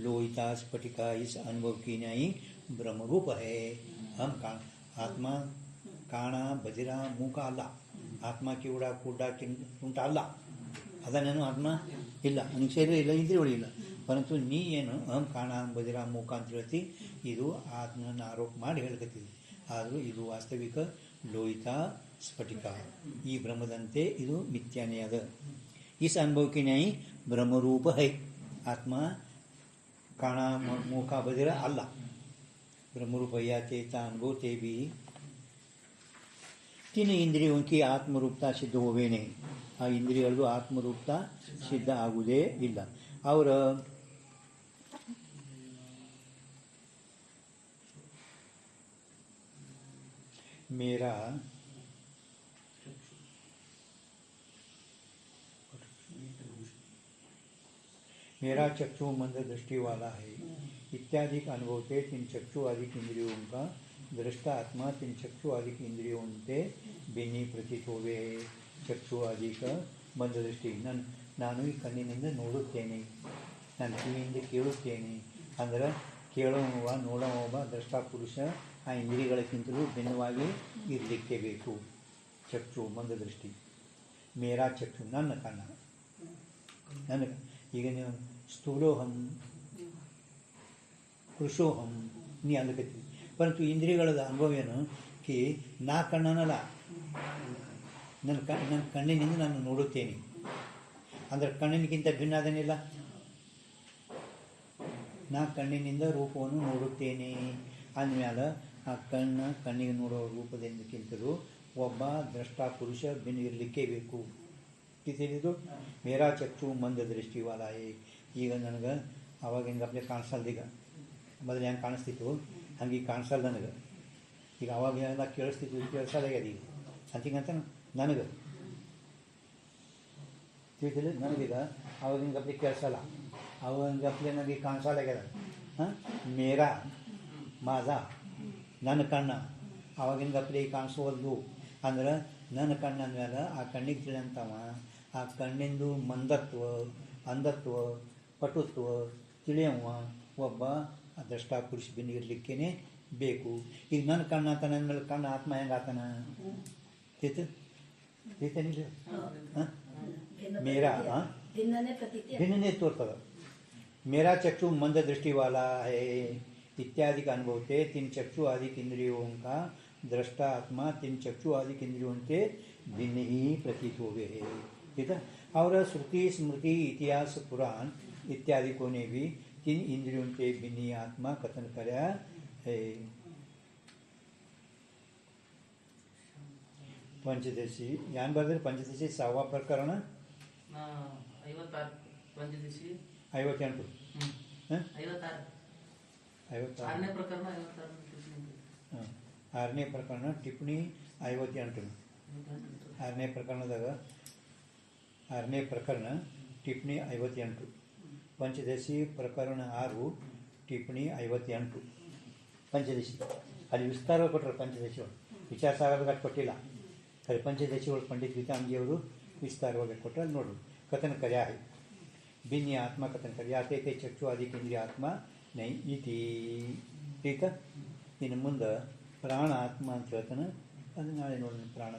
लोहिता स्फटिका इस अनुभव की न्यायी ब्रह्मरूप है. हम आत्मा ಕಾಣ ಬಜಿರ ಮೂಕ ಅಲ್ಲ. ಆತ್ಮ ಕಿವುಡ ಕೂಡ ಕುಂಟ ಅಲ್ಲ. ಅದನ್ನೇನು ಆತ್ಮ ಇಲ್ಲ, ನಿಂಗೆ ಶರೀರ ಇಲ್ಲ, ಇಂದ್ರಿಯಗಳಿಲ್ಲ. ಪರಂತು ನೀ ಏನು ಅಹಂ ಕಾಣ ಬಜಿರ ಮೂಕ ಅಂತ ಹೇಳ್ತಿ, ಇದು ಆತ್ಮನ ಆರೋಪ ಮಾಡಿ ಹೇಳ್ಕತ್ತೀವಿ. ಆದರೂ ಇದು ವಾಸ್ತವಿಕ ಲೋಹಿತ ಸ್ಫಟಿಕ, ಈ ಬ್ರಹ್ಮದಂತೆ ಇದು ಮಿಥ್ಯಾನೇ ಅದ. ಇಸ್ ಅನುಭವಕ್ಕೆ ನ್ಯಾಯಿ ಬ್ರಹ್ಮರೂಪ ಹೈ. ಆತ್ಮ ಕಾಣ ಮೂಕ ಬಜಿರ ಅಲ್ಲ, ಬ್ರಹ್ಮರೂಪ. ಯಾ ಚೇತ ಅನುಭವ ತೇ भी तीन इंद्रियों की आत्मरूपता सिद्ध होवे नहीं. आ इंद्रियಗಳದು आत्मरूपता सिद्ध आगुदे ಇಲ್ಲ. और मेरा चक्षु मंद दृष्टि वाला है इत्यादि अनुभव से तीन चक्षु आदि इंद्रियों का दृष्टा आत्मा तीन चक्षु आदि इंद्रियों से भिन्नी प्रतीत होवे. चक्षु आदि का मंद दृष्टि, ನಾನು ಈ ಕಣ್ಣಿನಿಂದ ನೋಡುತ್ತೇನೆ, ನಾನು ಕಿವಿಯಿಂದ ಕೇಳುತ್ತೇನೆ ಅಂದರೆ ಕೇಳುವ ನೋಡುವ ದ್ರಷ್ಟಾ ಪುರುಷ ಆ ಇಂದ್ರಿಯಗಳಕ್ಕಿಂತಲೂ ಭಿನ್ನವಾಗಿ ಇರಲಿಕ್ಕೆ ಬೇಕು. ಚಕ್ಷು ಮಂದ ದೃಷ್ಟಿ. ಮೇರಾ ಚಕ್ಷು ನನ್ನ ಕಣ್ಣ ನನ್ನ ಈಗ ನೀವು ಸ್ಥೂಲೋಹಂ ಪುರುಷೋಹಂ ನೀ ಅಂದ್ಕತ್ತೀವಿ ಪರಂತು ಇಂದ್ರಿಯಗಳದ ಅನುಭವ ಏನು ಕಿ ನಾ ಕಣ್ಣನಲ್ಲ ನನ್ನ ಕಣ್ಣಿನಿಂದ ನಾನು ನೋಡುತ್ತೇನೆ ಅಂದರೆ ಕಣ್ಣಿನಗಿಂತ ಭಿನ್ನ ಅದನ್ನಿಲ್ಲ ನಾ ಕಣ್ಣಿನಿಂದ ರೂಪವನ್ನು ನೋಡುತ್ತೇನೆ ಅಂದಮೇಲೆ ಆ ಕಣ್ಣಿಗೆ ನೋಡೋ ರೂಪದಿಂದಕ್ಕಿಂತಲೂ ಒಬ್ಬ ದ್ರಷ್ಟ ಪುರುಷ ಭಿನ್ನ ಇರಲಿಕ್ಕೆ ಬೇಕು ತಿಳಿದು ಮೇರಾ ಚಕ್ಷು ಮಂದ ದೃಷ್ಟಿವಾಲಾಯೇ ಈಗ ನನಗೆ ಅವಾಗ ಹೆಂಗಪ್ಲೆ ಕಾಣಿಸಲ್ದು ಈಗ ಮೊದಲು ಹೆಂಗೆ ಕಾಣಿಸ್ತಿತ್ತು ಹಂಗೆ ಈಗ ಕಾಣಿಸಲ್ದು ನನಗೆ ಈಗ ಅವಾಗ ಎಲ್ಲ ಕೇಳಿಸ್ತಿತ್ತು ಕೇಳಿಸೋದಾಗ್ಯದ ಈಗ ಅಂತಿಗಂತ ನನಗೆ ತಿಳಿದಿಲ್ಲ ನನಗೀಗ ಅವಾಗ ಹಿಂಗಪ್ಲೆ ಕೇಳಿಸಲ್ಲ ಅವಾಗ ಹಿಂಗಪ್ಲೆ ನನಗೆ ಕಾಣಿಸೋದಾಗ್ಯದ ಹಾಂ ಮೇರಾ ಮಾಜ ನನ್ನ ಕಣ್ಣ ಅವಾಗಿನ ಗಪ್ಲೆ ಕಾಣಿಸೋದು ಅಂದ್ರೆ ನನ್ನ ಕಣ್ಣು ಅಂದಮೇಲೆ ಆ ಕಣ್ಣಿಗೆ ತಿಳಿಯಂತವ ಆ ಕಣ್ಣಿಂದು ಮಂದತ್ವ ಅಂಧತ್ವ ಪಟುತ್ವ ತಿಳಿಯವ ಒಬ್ಬ ದ್ರಷ್ಟ ಪುರುಷ ಭಿನ್ನ ಇರಲಿಕ್ಕೇ ಬೇಕು ಈಗ ನನ್ನ ಕಣ್ಣು ಆತನ ಅಂದಮೇಲೆ ಕಣ್ಣು ಆತ್ಮ ಹೆಂಗೆ ಆತನ ತಿಳಿತೇನಿಲ್ಲ ಹಾಂ ಮೇರಾ भिन्नने तोರ್ತದ मेरा चक्षु मंद दृष्टि वाला है इत्यादि का अनुभव थे तीन चक्षु आदि इंद्रियों का दृष्टा आत्मा तीन चक्षु आदि इंद्रियों से भिन्न ही प्रतीत हो गए हैं ठीक है और श्रुति स्मृति इतिहास पुराण इत्यादि को ने भी तीन इंद्रियों से भिन्न आत्मा कथन कराया है पंचदशी यान बदल पंचदशी 6वा प्रकरण 58 पंचदशी 58 56 ಪ್ರಕರಣ 6ನೇ ಪ್ರಕರಣ ಟಿಪ್ಪಣಿ 58 6ನೇ ಪ್ರಕರಣದಾಗ 6ನೇ ಪ್ರಕರಣ ಟಿಪ್ಪಣಿ 58 पंचदशी प्रकरण 6 टिप्पणी 58 पंचदशी ಅಲ್ಲಿ ವಿಸ್ತಾರವಾಗಿ ಕೊಟ್ಟರು पंचदशी ವಿಚಾರ ಸಾಗರದಾಗ ಕೊಟ್ಟಿಲ್ಲ ಖರೆ पंचदशी ಒಳಗೆ पंडित गीतांजी ಅವರು विस्तारವಾಗಿ ಕೊಟ್ಟರು ಅಲ್ಲಿ ನೋಡ್ರಿ कथन कर्या है भिन्न आत्मा कथन कर्या ते चक्षु आदि केंद्रीय आत्मा नहीं इति ठीक इन ಮುಂದೆ ಪ್ರಾಣ ಆತ್ಮ ಅಂತ ಹೇಳ್ತಾನೆ ಅದು ನಾಳೆ ನೋಡಿ ಪ್ರಾಣ